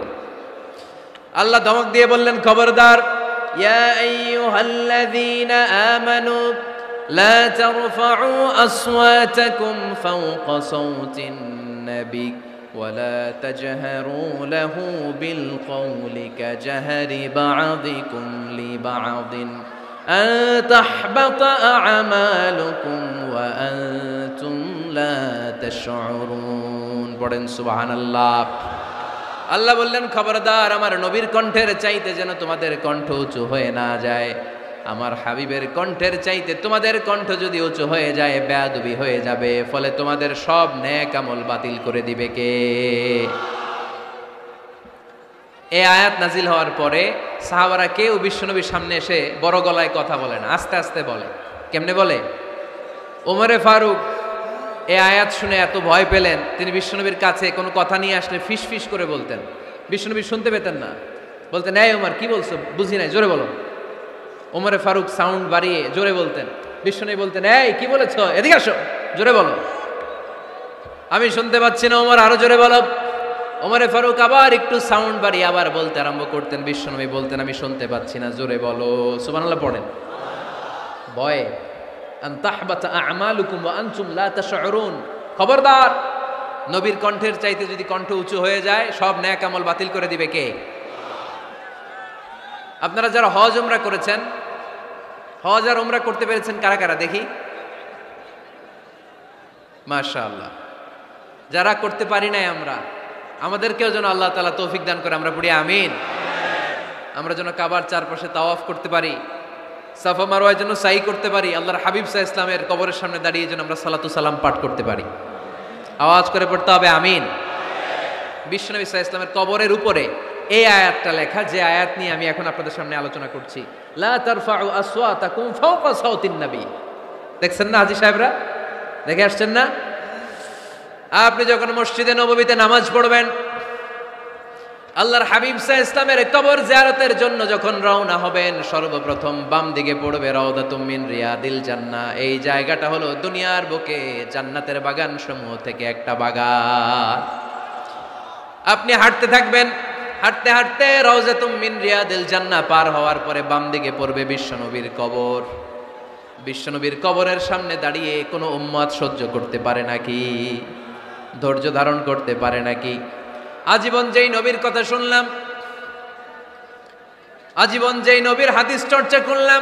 আল্লাহ ধমক দিয়ে বললেন খবরদার, ইয়া আইয়ুহাল্লাযীনা আমানু লা তারফাউ আসওয়াতাকুম ফাওকা সাউতিন নবী ওয়া লা তাজহারু লাহু বিল কওলি কাজহারি বা'দিকুম লিবা'দিন আন তাহবাতা আ'মালুকুম ওয়া আনতুম লা তাশউরুন। পড়েন সুবহানাল্লাহ। আল্লাহ বললেন খবরদার, আমার নবীর কণ্ঠের চাইতে যেন তোমাদের কণ্ঠ উঁচু হয়ে না যায়। আমার হাবিবের কণ্ঠের চাইতে তোমাদের কণ্ঠ যদি উঁচু হয়ে যায় বেয়াদবি হয়ে যাবে, ফলে তোমাদের সব নেক আমল বাতিল করে দিবে কে? এই আয়াত নাজিল হওয়ার পরে সাহাবারা কেউ বিশ্বনবীর সামনে এসে বড় গলায় কথা বলে না, আস্তে আস্তে বলে। কেমনে বলে? ওমরে ফারুক এই আয়াত শুনে এত ভয় পেলেন, তিনি বিশ্বনবীর কাছে কোনো কথা নিয়ে আসলে ফিস ফিস করে বলতেন। বিশ্বনবী শুনতে পেতেন না, বলতেন এই ওমর কি বলছো, বুঝি নাই, জোরে বলো। ওমরে ফারুক সাউন্ড বাড়িয়ে জোরে বলতেন। বিশ্বনবী বলতেন এই কি বলেছ, এদিকে আসো, জোরে বলো। আমি শুনতে পাচ্ছি না, ওমর আরো জোরে বলো। ওমরে ফারুক আবার একটু সাউন্ড বাড়িয়ে আবার বলতে আরম্ভ করতেন। বিশ্বনবী বলতেন আমি শুনতে পাচ্ছি না, জোরে বলো। সুবহানাল্লাহ পড়েন। ভয়ে আন তাহবাতা আ'মালুকুম ওয়া আনতুম লা তাশউরুন। খবরদার, নবীর কণ্ঠের চাইতে যদি কণ্ঠ উঁচু হয়ে যায় সব নেক আমল বাতিল করে দিবে কে? আপনারা যারা হজ উমরা করেছেন, হজ আর উমরা করতে পেরেছেন কারা কারা দেখি? মাশাআল্লাহ। যারা করতে পারি নাই আমরা, আমাদেরকেও যেন আল্লাহ তাআলা তৌফিক দান করে, আমরা পড়ি আমিন। আমরা যেন কাবার চারপাশে তাওয়াফ করতে পারি, সাফা মারওয়ার জন্য সাই করতে পারি, আল্লাহর হাবিব সাল্লাল্লাহু আলাইহি ওয়াসাল্লামের কবরের সামনে দাঁড়িয়ে যেন আমরা সালাতু সালাম পাঠ করতে পারি। আওয়াজ করে পড়তে হবে আমিন। বিশ্বনবী সাল্লাল্লাহু আলাইহি ওয়াসাল্লামের কবরের উপরে এই আয়াতটা লেখা, যে আয়াত নিয়ে আমি এখন আপনাদের সামনে আলোচনা করছি। লা তারফাউ আসওয়াতাকুম ফাওকা সাওতিন নবী। দেখছেন না হাজী সাহেবরা, দেখে আসছেন না? আপনি যখন মসজিদে নববীতে নামাজ পড়বেন, আল্লাহর হাবিব সাল্লাল্লাহু আলাইহি ওয়াসাল্লামের কবর জিয়ারতের জন্য যখন রওনা হবেন, সর্বপ্রথম বাম দিকে পড়বে রাউদাতুম মিন রিয়াদিল জান্নাহ। এই জায়গাটা হলো দুনিয়ার বুকে জান্নাতের বাগান সমূহ থেকে একটা বাগান। আপনি হাঁটতে থাকবেন, হাঁটতে হাঁটতে রাউজাতুম মিন রিয়াদিল জান্নাহ পার হওয়ার পরে বাম দিকে পড়বে বিশ্বনবীর কবর। বিশ্বনবীর কবরের সামনে দাঁড়িয়ে কোনো উম্মত সহ্য করতে পারে নাকি? ধৈর্য ধারণ করতে পারে নাকি? আজীবন যেই নবীর কথা শুনলাম, আজীবন যেই নবীর হাদিস চর্চা করলাম,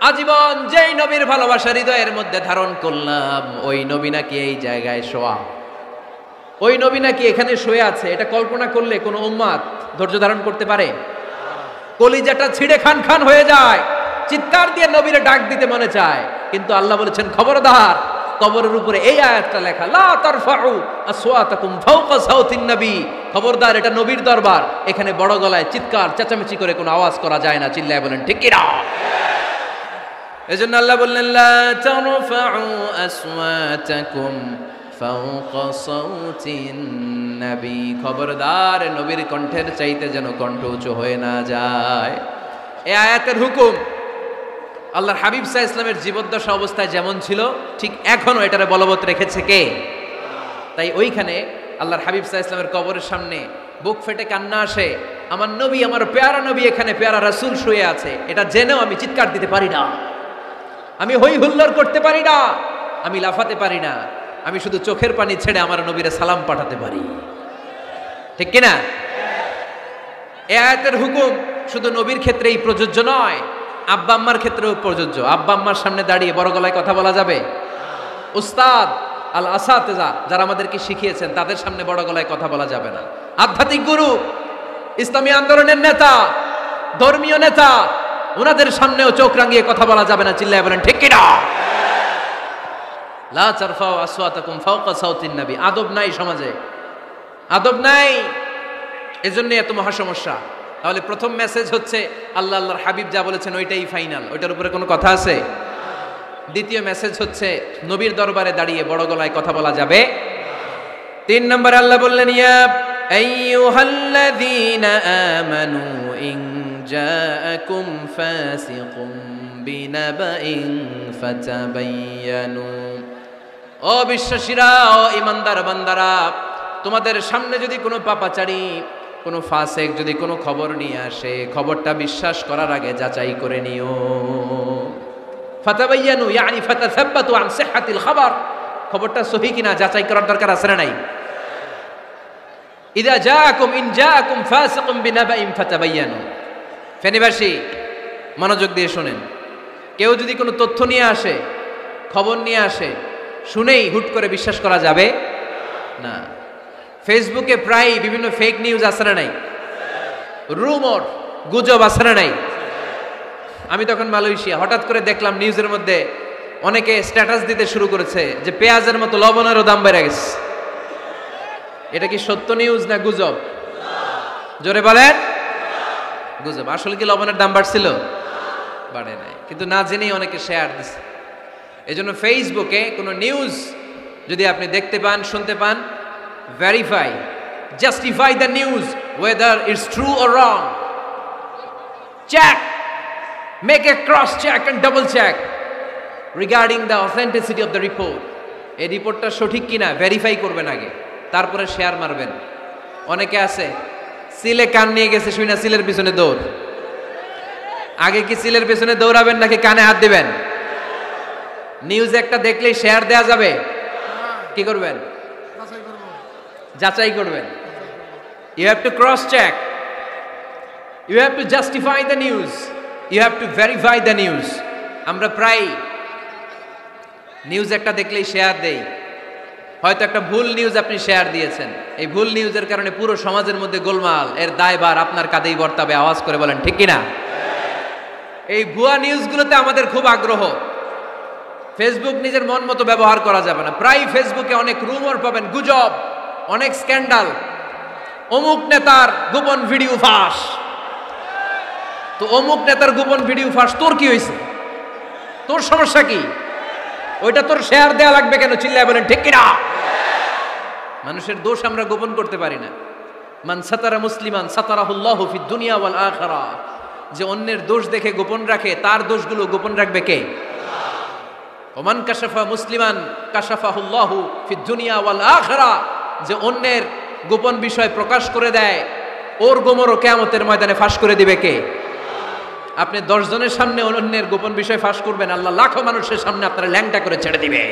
আজীবন যেই নবীর ভালোবাসা হৃদয়ের মধ্যে ধারণ করলাম, ওই নবী নাকি এই জায়গায় শোয়া, ওই নবী নাকি এখানে শুয়ে আছে, এটা কল্পনা করলে কোনো উম্মত ধৈর্য ধারণ করতে পারে? কলিজাটা ছিঁড়ে খান খান হয়ে যায়, চিৎকার দিয়ে নবীরে ডাক দিতে মনে চায়। কিন্তু আল্লাহ বলেছেন খবরদার, কবরের উপরে এই আয়াতটা লেখা, লা তারফাউ আসওয়াতাকুম ফাওকা সাওতিন নবী। খবরদার, এটা নবীর দরবার, এখানে বড় গলায় চিৎকার চেঁচামেচি করে কোনো আওয়াজ করা যায় না। চিল্লায় বলেন ঠিক কি না? এজন্য আল্লাহ বললেন লা তারফাউ আসওয়াতাকুম ফাওকা সাওতিন নবী। খবরদার, নবীর কণ্ঠের চাইতে যেন কণ্ঠ উঁচু হয়ে না যায়। এই আয়াতের হুকুম আল্লাহর হাবিব সাল্লাল্লাহু আলাইহি ওয়াসাল্লামের জীবদ্দশা অবস্থায় যেমন ছিল, ঠিক এখনো এটারে বলবৎ রেখেছে কে? তাই ওইখানে আল্লাহর হাবিব সাল্লাল্লাহু আলাইহি ওয়াসাল্লামের কবরের সামনে বুক ফেটে কান্না আসে, আমার নবী, আমার পেয়ারা নবী এখানে, পেয়ারা রাসূল শুয়ে আছে, এটা জেনেও আমি চিৎকার দিতে পারি না, আমি হই হুল্লোড় করতে পারি না, আমি লাফাতে পারি না, আমি শুধু চোখের পানি ছেড়ে আমার নবীরে সালাম পাঠাতে পারি। ঠিক কিনা? এই আয়াতের হুকুম শুধু নবীর ক্ষেত্রেই প্রযোজ্য নয়, আব্বা আম্মার ক্ষেত্রেও প্রযোজ্য। আব্বা আম্মার সামনে দাঁড়িয়ে বড় গলায় কথা বলা যাবে? উস্তাদ আল আসাতেজা যারা আমাদেরকে শিখিয়েছেন, তাদের সামনে বড় গলায় কথা বলা যাবে না। আধ্যাত্মিক গুরু, ইসলামী আন্দোলনের নেতা, ধর্মীয় নেতা, ওনাদের সামনেও চোখ রাঙিয়ে কথা বলা যাবে না। চিল্লায় বলেন ঠিক কিনা? লা তারফাউ আসওয়াতাকুম ফাওকা সাওতিন নবী। আদব নাই সমাজে, আদব নাই, এজন্য এত মহা সমস্যা। তাহলে প্রথম মেসেজ হচ্ছে আল্লাহ আল্লাহর হাবিব যা বলেছেন ওইটাই ফাইনাল, ওইটার উপরে কোনো কথা আছে? দ্বিতীয় মেসেজ হচ্ছে নবীর দরবারে দাঁড়িয়ে বড় গলায় কথা বলা যাবে। 3 নম্বরে আল্লাহ বললেন, ইয়া আইয়ুহাল্লাযীনা আমানু ইন জাআকুম ফাসিকুম বিনাবাইন ফাতাবায়ানু। ও বিশ্বাসীরা, ও ঈমানদার বান্দারা, তোমাদের সামনে যদি কোনো পাপাচারী, কোনো ফাসেক যদি কোনো খবর নিয়ে আসে, খবরটা বিশ্বাস করার আগে যাচাই করে নিও। ফাতাবায়ানু ইয়ানি ফাতাসাব্বাতু আন সিহহাতিল খবর। খবরটা সহি কিনা যাচাই করার দরকার আছে না নাই? ইযা জাআকুম ইন জাআকুম ফাসিকুম বিনাবাইন ফাতাবায়ানু। ফেনীবাসী মনোযোগ দিয়ে শুনেন, কেউ যদি কোনো তথ্য নিয়ে আসে, খবর নিয়ে আসে, শুনেই হুট করে বিশ্বাস করা যাবে না। ফেসবুকে প্রায় বিভিন্ন ফেক নিউজ আছে না নাই? রুমর, গুজব আছে না নাই? আমি তখন মালয়েশিয়া, হঠাৎ করে দেখলাম নিউজের মধ্যে অনেকে স্ট্যাটাস দিতে শুরু করেছে যে পেঁয়াজের মতো লবণেরও দাম বেড়ে গেছে। এটা কি সত্য নিউজ না গুজব? জোরে বলেন। গুজব। আসলে কি লবণের দাম বাড়ছিল? বাড়ে নাই, কিন্তু না জেনেই অনেকে শেয়ার দিচ্ছে। এজন্য ফেসবুকে কোনো নিউজ যদি আপনি দেখতে পান, শুনতে পান, verify, justify the news whether it's true or wrong. Check, make a cross check and double check regarding the authenticity of the report. এই রিপোর্টটা সঠিক কিনা ভেরিফাই করবেন আগে, তারপরে শেয়ার মারবেন। অনেকে আছে সিলে কান নিয়ে গেছে, শুনে সিলের পিছনে দৌড়। আগে কি সিলের পিছনে দৌড়াবেন নাকি কানে হাত দিবেন? নিউজ একটা দেখলেই শেয়ার দেয়া যাবে? কি করবেন? যাচাই করবেন। You have to cross check, you have to justify the news, you have to verify the news. আমরা প্রায় নিউজ একটা দেখলেই শেয়ার দেই। হয়তো একটা ভুল নিউজ আপনি শেয়ার দিয়েছেন, এই ভুল নিউজের কারণে পুরো সমাজের মধ্যে গোলমাল, এর দায়ভার আপনার কাঁধেই বর্তাবে। আওয়াজ করে বলেন ঠিক কিনা? এই ভুয়া নিউজগুলোতে আমাদের খুব আগ্রহ। ফেসবুক নিজের মন মতো ব্যবহার করা যাবে না। প্রায় ফেসবুকে অনেক রুমর পাবেন, গুজব, অনেক স্ক্যান্ডাল, অমুক নেতার গোপন ভিডিও ফাঁস। তো অমুক নেতার গোপন ভিডিও ফাঁস, তোর কি হয়েছে? তোর সমস্যা কি? ওইটা তোর শেয়ার দেয়া লাগবে কেন? চিল্লায় বলেন ঠিক কিনা? মানুষের দোষ আমরা গোপন করতে পারি না। মান সাতারা মুসলিমান সাতারাহুল্লাহু ফিদ দুনিয়া ওয়াল আখিরাহ। যে অন্যের দোষ দেখে গোপন রাখে, তার দোষগুলো গোপন রাখবে কে? ওমান কাশাফা মুসলিমান কাশাফাহুল্লাহু ফিদ দুনিয়া ওয়াল আখিরাহ। যে অন্যের গোপন বিষয় প্রকাশ করে দেয়, ওর গোমরও কিয়ামতের ময়দানে ফাঁস করে দিবে কে? আপনি 10 জনের সামনে অন্যের গোপন বিষয় ফাঁস করবেন, আল্লাহ লাখো মানুষের সামনে আপনার ল্যাংটা করে ছেড়ে দিবে।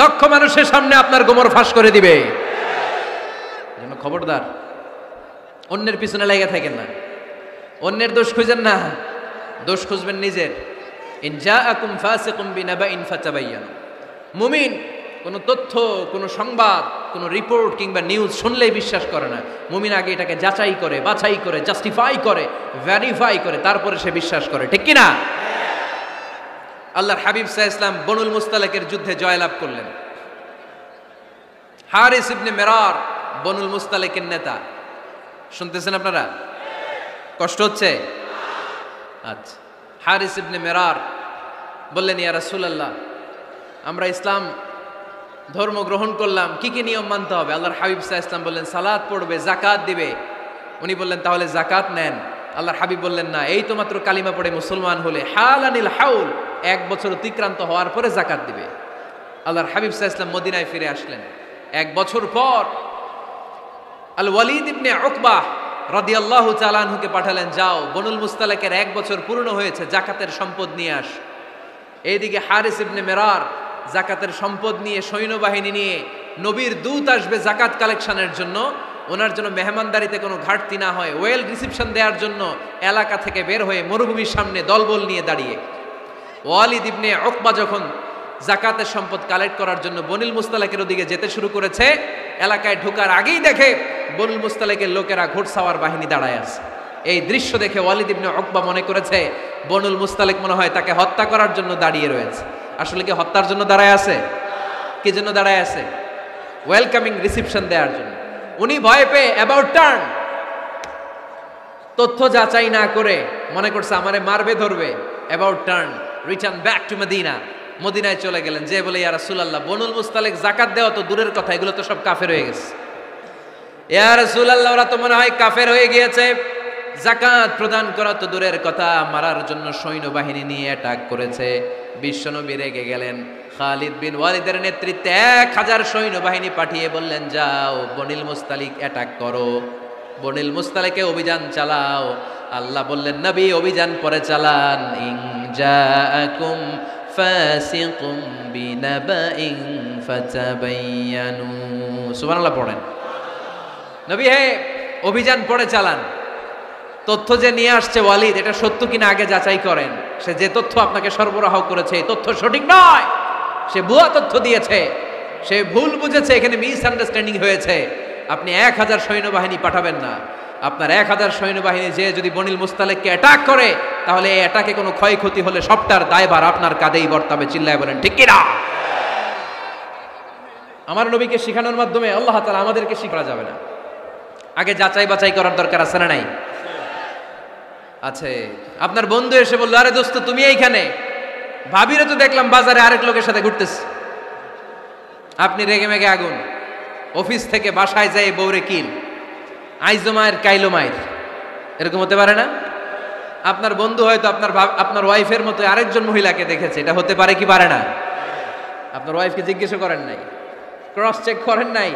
লক্ষ মানুষের সামনে আপনার গোমর ফাঁস করে দিবে। যেন খবরদার, অন্যের পিছনে লেগে থাকেন না, অন্যের দোষ খুঁজেন না, দোষ খুঁজবেন নিজের। ইন জাআকুম ফাসিকুম বিনাবাইন ফাতাবায়ানু। মুমিন কোনো তথ্য, কোনো সংবাদ, কোনো রিপোর্ট কিংবা নিউজ শুনলেই বিশ্বাস করে না। মুমিন আগে এটাকে যাচাই করে, বাছাই করে, জাস্টিফাই করে, ভেরিফাই করে, তারপরে সে বিশ্বাস করে। ঠিক কিনা? আল্লাহর হাবিব সাল্লাল্লাহু আলাইহি ওয়াসাল্লাম বনুল মুস্তালিকের যুদ্ধে জয়লাভ করলেন। হারিস ইবনে মিরার বনুল মুস্তালিকের নেতা। শুনতেছেন আপনারা? কষ্ট হচ্ছে? আচ্ছা। হারিস ইবনে মিরার বললেন, ইয়া রাসূলুল্লাহ, আমরা ইসলাম ধর্ম গ্রহণ করলাম, কি কি নিয়ম মানতে হবে? আল্লাহর হাবিব সাল্লাল্লাহু আলাইহি ওয়াসাল্লাম বললেন, সালাত পড়বে, যাকাত দিবে। উনি বললেন, তাহলে যাকাত নেন। আল্লাহর হাবিব বললেন, না, এই তো মাত্র কালিমা পড়ে মুসলমান হলে, হালানিল হাউল, 1 বছর অতিক্রান্ত হওয়ার পরে যাকাত দিবে। আল্লাহর হাবিব সাল্লাল্লাহু আলাইহি ওয়াসাল্লাম মদিনায় ফিরে আসলেন। 1 বছর পর আল ওয়ালিদ ইবনে উকবাহ রাদিয়াল্লাহু তাআলা আনহুকে পাঠালেন, যাও বনুল মুস্তালিকের 1 বছর পূর্ণ হয়েছে, যাকাতের সম্পদ নিয়ে আস। এইদিকে হারিস ইবনে মিরার যাকাতের সম্পদ নিয়ে, সৈন্যবাহিনী নিয়ে, নবীর দূত আসবে যাকাত কালেকশনের জন্য, ওনার জন্য মেহমানদারিতে কোনো ঘাটতি না হয়, ওয়েল রিসিপশন দেওয়ার জন্য এলাকা থেকে বের হয়ে মরুভূমির সামনে দলবল নিয়ে দাঁড়িয়ে। ওয়ালিদ ইবনে উকবা যখন যাকাতের সম্পদ কালেক্ট করার জন্য বনুল মুস্তালিকের ওদিকে যেতে শুরু করেছে, এলাকায় ঢোকার আগেই দেখে বনুল মুস্তালিকের লোকেরা ঘোড়সাওয়ার বাহিনী দাঁড়ায় আছে। এই দৃশ্য দেখে ওয়ালিদ ইবনে উকবা মনে করেছে বনুল মুস্তালিক মনে হয় তাকে হত্যা করার জন্য দাঁড়িয়ে রয়েছে। আসলে কি হত্যার জন্য দাঁড়ায় আছে? কি জন্য দাঁড়ায় আছে? ওয়েলকামিং রিসিপশন দেওয়ার জন্য। উনি ভয় পেয়ে অ্যাবাউট টার্ন, তথ্য যাচাই না করে মনে করছে আমারে মারবে, ধরবে, about turn, return back to Medina. মদিনায় চলে গেলেন, যে বলে, ইয়া রাসূলুল্লাহ, বনুল মুস্তালিক যাকাত দেওয়া তো দূরের কথা, এগুলো তো সব কাফের হয়ে গেছে। ইয়া রাসূলুল্লাহ, ওরা তো মনে হয় কাফের হয়ে গিয়েছে, যাকাত প্রদান করা তো দূরের কথা, মারার জন্য সৈন্যবাহিনী নিয়ে অ্যাটাক করেছে। বিশ্বনবী রেগে গেলেন। খালিদ বিন ওয়ালিদের নেতৃত্বে 1000 সৈন্যবাহিনী পাঠিয়ে বললেন, যাও বনুল মুস্তালিক অ্যাটাক করো, বনুল মুস্তালিকে অভিযান চালাও। আল্লাহ বললেন, নবী অভিযান পরে চালান। ইন জাআকুম ফাসিকুম বিনাবাইন ফাতাবায়ানু। সুবহানাল্লাহ পড়েন। নবী হে, অভিযান পরে চালান। তথ্য যে নিয়ে আসছে ওয়ালিদ, এটা সত্য কিনা আগে যাচাই করেন। সে যে তথ্য আপনাকে সরবরাহ করেছে, এই তথ্য সঠিক নয়, সে ভুয়া তথ্য দিয়েছে, সে ভুল বুঝেছে, এখানে মিস আন্ডারস্ট্যান্ডিং হয়েছে। আপনি 1000 সৈন্যবাহিনী পাঠাবেন না। আপনার 1000 সৈন্যবাহিনী যে যদি বনুল মুস্তালিককে অ্যাটাক করে, তাহলে এই অ্যাটাকে কোনো ক্ষয়ক্ষতি হলে সবটার দায়ভার আপনার কাঁধেই বর্তাবে। চিল্লায় বলেন ঠিক কিনা? আমার নবীকে শিখানোর মাধ্যমে আল্লাহ তাআলা আমাদেরকে শিখা যাবে না। আগে যাচাই বাছাই করার দরকার আছে না নাই? আছে। আপনার বন্ধু এসে বলল, আরে দোস্ত তুমি এইখানে, ভাবিরে তো দেখলাম বাজারে আরেক লোকের সাথে ঘুরতেছে। আপনি রেগে মেগে আগুন, অফিস থেকে বাসায় যায় বউরে কিল, আইজো মায়ের কাইলো মায়ের, এরকম হতে পারে না? আপনার বন্ধু হয়তো আপনার ওয়াইফের মতো আরেকজন মহিলাকে দেখেছে, এটা হতে পারে কি পারে না? আপনার ওয়াইফকে জিজ্ঞেস করেন নাই, ক্রস চেক করেন নাই,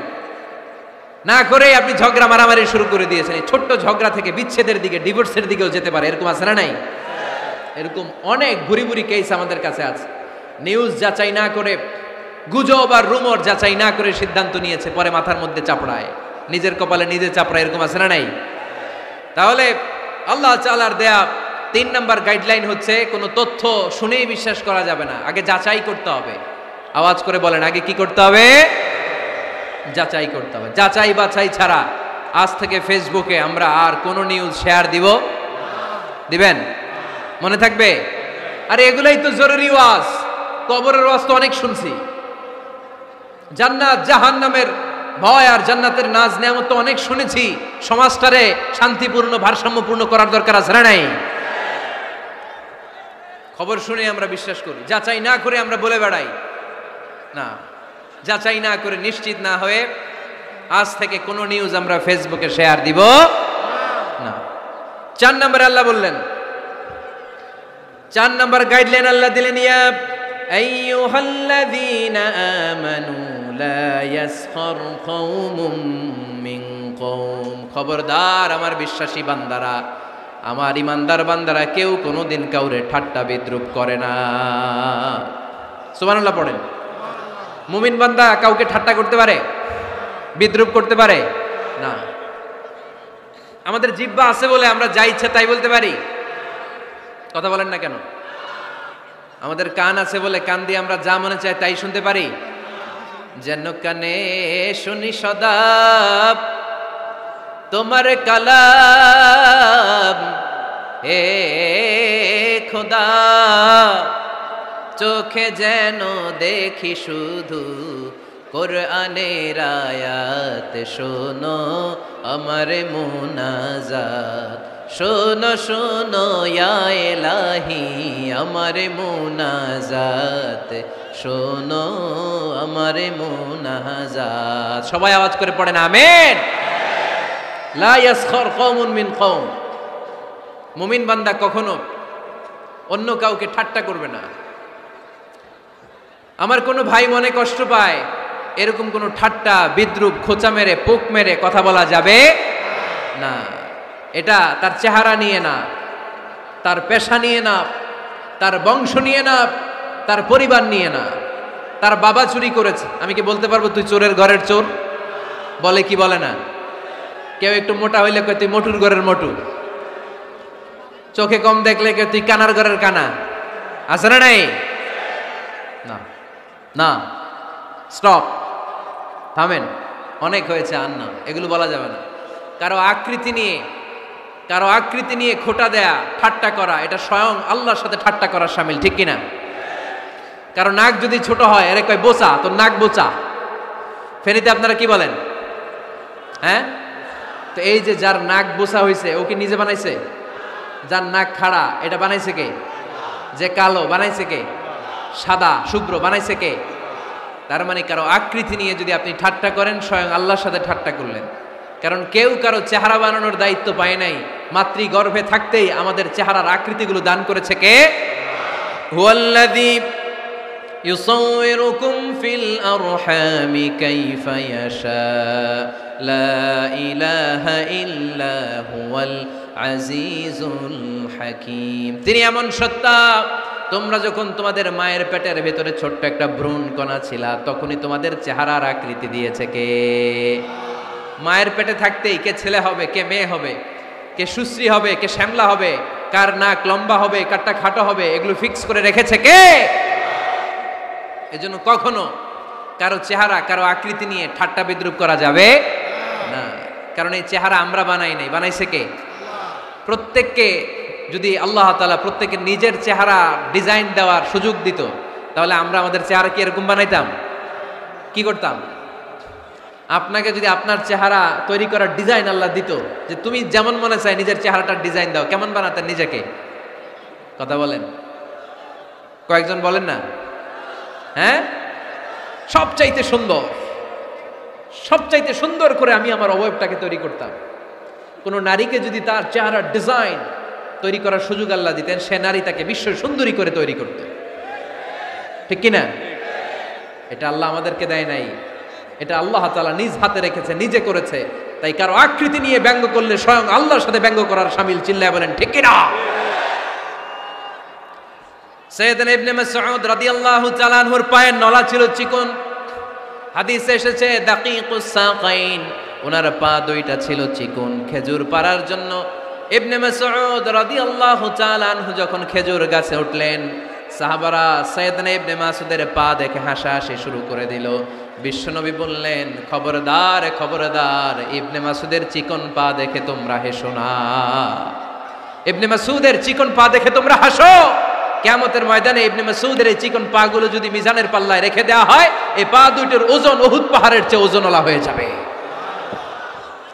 না করে আপনি ঝগড়া মারামারি শুরু করে দিয়েছেন। এই ছোট্ট ঝগড়া থেকে বিচ্ছেদের দিকে, ডিভোর্সের দিকেও যেতে পারে, এরকম আছে না নাই? এরকম অনেক ভুরি ভুরি কেস আমাদের কাছে আছে। নিউজ যাচাই না করে, গুজব আর রুমর যাচাই না করে সিদ্ধান্ত নিয়েছে, পরে মাথার মধ্যে চাপড়ায়, নিজের কপালে নিজে চাপড়ায়, এরকম আছে না নাই? তাহলে আল্লাহ তাআলার দেয়া 3 নাম্বার গাইডলাইন হচ্ছে, কোনো তথ্য শুনেই বিশ্বাস করা যাবে না, আগে যাচাই করতে হবে। আওয়াজ করে বলেন, আগে কি করতে হবে? যাচাই করতে হবে। যাচাই বাছাই ছাড়া আজ থেকে ফেসবুকে আমরা আর কোনো নিউজ শেয়ার দিব? দিবেন? মনে থাকবে? আরে এগুলাই তো জরুরি ওয়াজ। কবরের ওয়াজ তো অনেক শুনছি, জান্নাত জাহান্নামের ভয় আর জান্নাতের নাজ নেয়ামত তো অনেক শুনেছি। সমাজটারে শান্তিপূর্ণ ভারসাম্যপূর্ণ করার দরকার আছে না নাই? খবর শুনে আমরা বিশ্বাস করি, যাচাই না করে আমরা বলে বেড়াই না। যাচাই না করে নিশ্চিত না হয়ে আজ থেকে কোন নিউজ আমরা ফেসবুকে শেয়ার দিব না। 4 নম্বরে আল্লাহ বললেন, 4 নম্বর গাইডলাইন আল্লাহ দিলেন, ইয়া আইয়ুহাল্লাযীনা আমানু লা ইয়াসখার কওমুম মিন কওম। খবরদার আমার বিশ্বাসী বান্দারা, আমার ইমানদার বান্দারা কেউ কোনোদিন কাউরে ঠাট্টা বিদ্রুপ করে না। সুবহানাল্লাহ পড়েন। মুমিন বান্দা কাউকে ঠাট্টা করতে পারে, বিদ্রুপ করতে পারে না। আমাদের জিহ্বা আছে বলে আমরা যা ইচ্ছা তাই বলতে পারি, কথা বলেন না কেন? আমাদের কান আছে বলে কান দিয়ে আমরা যা মনে চাই তাই শুনতে পারি। যেন কানে শুনি সদা তোমার কালাম, হে খোদা চোখে যেন দেখি শুধু কোরআনের আয়াত। শোনো আমার মুনাজাত, শোনো শোনো ইয়া ইলাহি আমার মুনাজাত, শোনো আমার মুনাজাত। সবাই আওয়াজ করে পড়েন আমিন। লা ইয়াসখার কওমুন মিন কওম। মুমিন বান্দা কখনো অন্য কাউকে ঠাট্টা করবে না। আমার কোনো ভাই মনে কষ্ট পায়, এরকম কোনো ঠাট্টা বিদ্রুপ খোঁচা মেরে পোক মেরে কথা বলা যাবে না। এটা তার চেহারা নিয়ে না, তার পেশা নিয়ে না, তার বংশ নিয়ে না, তার পরিবার নিয়ে না। তার বাবা চুরি করেছে, আমি কি বলতে পারবো তুই চোরের ঘরের চোর? বলে কি বলে না? কেউ একটু মোটা হইলে কয় তুই মোটুর ঘরের মোটু, চোখে কম দেখলে কেউ তুই কানার ঘরের কানা। আছে না নাই? না না, স্টপ, থামেন, অনেক হয়েছে, আর না, এগুলো বলা যাবে না। কারো আকৃতি নিয়ে খোটা দেয়া, ঠাট্টা করা, এটা স্বয়ং আল্লাহর সাথে ঠাট্টা করার শামিল, ঠিক কিনা? কারো নাক যদি ছোট হয়, এর কয় বোচা, তোর নাক বোচা। ফেনীতে আপনারা কি বলেন? হ্যাঁ, তো এই যে যার নাক বোচা হয়েছে ও কি নিজে বানাইছে? যার নাক খাড়া এটা বানাইছে কে? যে কালো বানাইছে কে? সাদা শুভ্র বানাইছে কে? তার মানে কারো আকৃতি নিয়ে যদি আপনি ঠাট্টা করেন, স্বয়ং আল্লাহর সাথে ঠাট্টা করলেন। কারণ কেউ কারো চেহারা বানানোর দায়িত্ব পায় নাই। মাতৃগর্ভে থাকতেই আমাদের চেহারার আকৃতিগুলো দান করেছে কে? হুয়াল্লাযী ইউসাউইরুকুম ফিল আরহামি কাইফা ইয়াশা লা ইলাহা ইল্লা হুয়াল আজিজুল হাকীম। তিনি এমন সত্তা, তোমরা যখন তোমাদের মায়ের পেটের ভেতরে ছোট্ট একটা ভ্রূণ কণা ছিলা, তখনই তোমাদের চেহারার আকৃতি দিয়েছে কে? মায়ের পেটে থাকতেই কে ছেলে হবে, কে মেয়ে হবে, কে সুশ্রী হবে, কে শ্যামলা হবে, কার নাক লম্বা হবে, কারটা খাটো হবে, এগুলো ফিক্স করে রেখেছে কে? এজন্য কখনো কারো চেহারা, কারো আকৃতি নিয়ে ঠাট্টা বিদ্রুপ করা যাবে না। কারণ এই চেহারা আমরা বানাই নাই, বানাইছে কে? প্রত্যেককে যদি আল্লাহ তাআলা প্রত্যেকের নিজের চেহারা ডিজাইন দেওয়ার সুযোগ দিত, তাহলে আমরা আমাদের চেহারা কি এরকম বানাইতাম? কি করতাম? আপনাকে যদি আপনার চেহারা তৈরি করার ডিজাইন আল্লাহ দিত, যে তুমি যেমন মনে চাই নিজের চেহারাটার ডিজাইন দাও, কেমন বানাতেন নিজেকে? কথা বলেন, কয়েকজন বলেন না? হ্যাঁ, সবচাইতে সুন্দর করে আমি আমার অবয়বটাকে তৈরি করতাম। কোন নারীকে যদি তার চেহারার ডিজাইন তৈরি করার সুযোগ আল্লাহ দিতেন, সে নারী তাকে বিশ্ব সুন্দরী করে তৈরি করতেন, ঠিক কিনা? এটা আল্লাহ আমাদেরকে দেয় নাই, এটা আল্লাহ তাআলা নিজ হাতে রেখেছে, নিজে করেছে। তাই কারো আকৃতি নিয়ে ব্যঙ্গ করলে স্বয়ং আল্লাহর সাথে ব্যঙ্গ করার শামিল। চিল্লায় বলেন ঠিক কিনা? সাইয়েদনা ইবনে মাসউদ রাদিয়াল্লাহু তাআলা আনহুর পায়ের নলা ছিল চিকন। হাদিসে এসেছে দাকিকুস সাকাইন, ওনার পা দুইটা ছিল চিকন। খেজুর পাড়ার জন্য ইবনে মাসউদ রাদিয়াল্লাহু তাআলা আনহু যখন খেজুর গাছে উঠলেন, সাহাবারা সাইয়েদনা ইবনে মাসউদের পা দেখে হাসাহাসি শুরু করে দিল। বিশ্বনবী বললেন, খবরদার খবরদার, ইবনে মাসউদের চিকন পা দেখে তোমরা হেসো না। ইবনে মাসউদের চিকন পা দেখে তোমরা হাসো, কিয়ামতের ময়দানে ইবনে মাসউদের এই চিকন পা গুলো যদি মিজানের পাল্লায় রেখে দেওয়া হয়, এই পা দুইটার ওজন উহুদ পাহাড়ের চেয়ে ওজনওয়ালা হয়ে যাবে।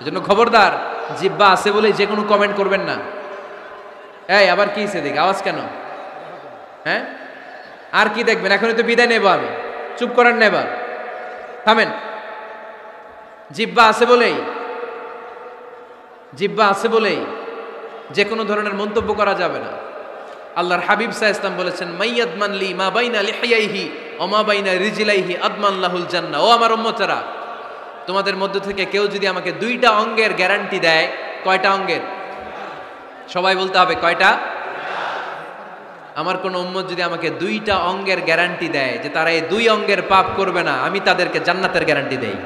এজন্য খবরদার, জিহ্বা আছে বলে যে কোনো কমেন্ট করবেন না। এই আবার কি সেদিক আওয়াজ কেন? হ্যাঁ, আর কি দেখবেন? এখনই তো বিদায় নেব আমি, চুপ করেন না, এবার থামেন। জিহ্বা আছে বলেই যে কোনো ধরনের মন্তব্য করা যাবে না। আল্লাহর হাবিব সাল্লাল্লাহু আলাইহি ওয়াসাল্লাম বলেছেন, মাইয়াদমান লি মা বাইনা লিহিয়াইহি ওয়া মা বাইনা রিজলাইহি আদমান লাহুল জান্নাহ। ও আমার উম্মতেরা, তোমাদের মধ্য থেকে কেউ যদি আমাকে দুইটা অঙ্গের গ্যারান্টি দেয়, কয়টা অঙ্গের? সবাই বলতে হবে, কয়টা? আমার কোন উম্মত যদি আমাকে দুইটা অঙ্গের গ্যারান্টি দেয় যে তারা এই দুই অঙ্গের পাপ করবে না, আমি তাদেরকে জান্নাতের গ্যারান্টি দেই।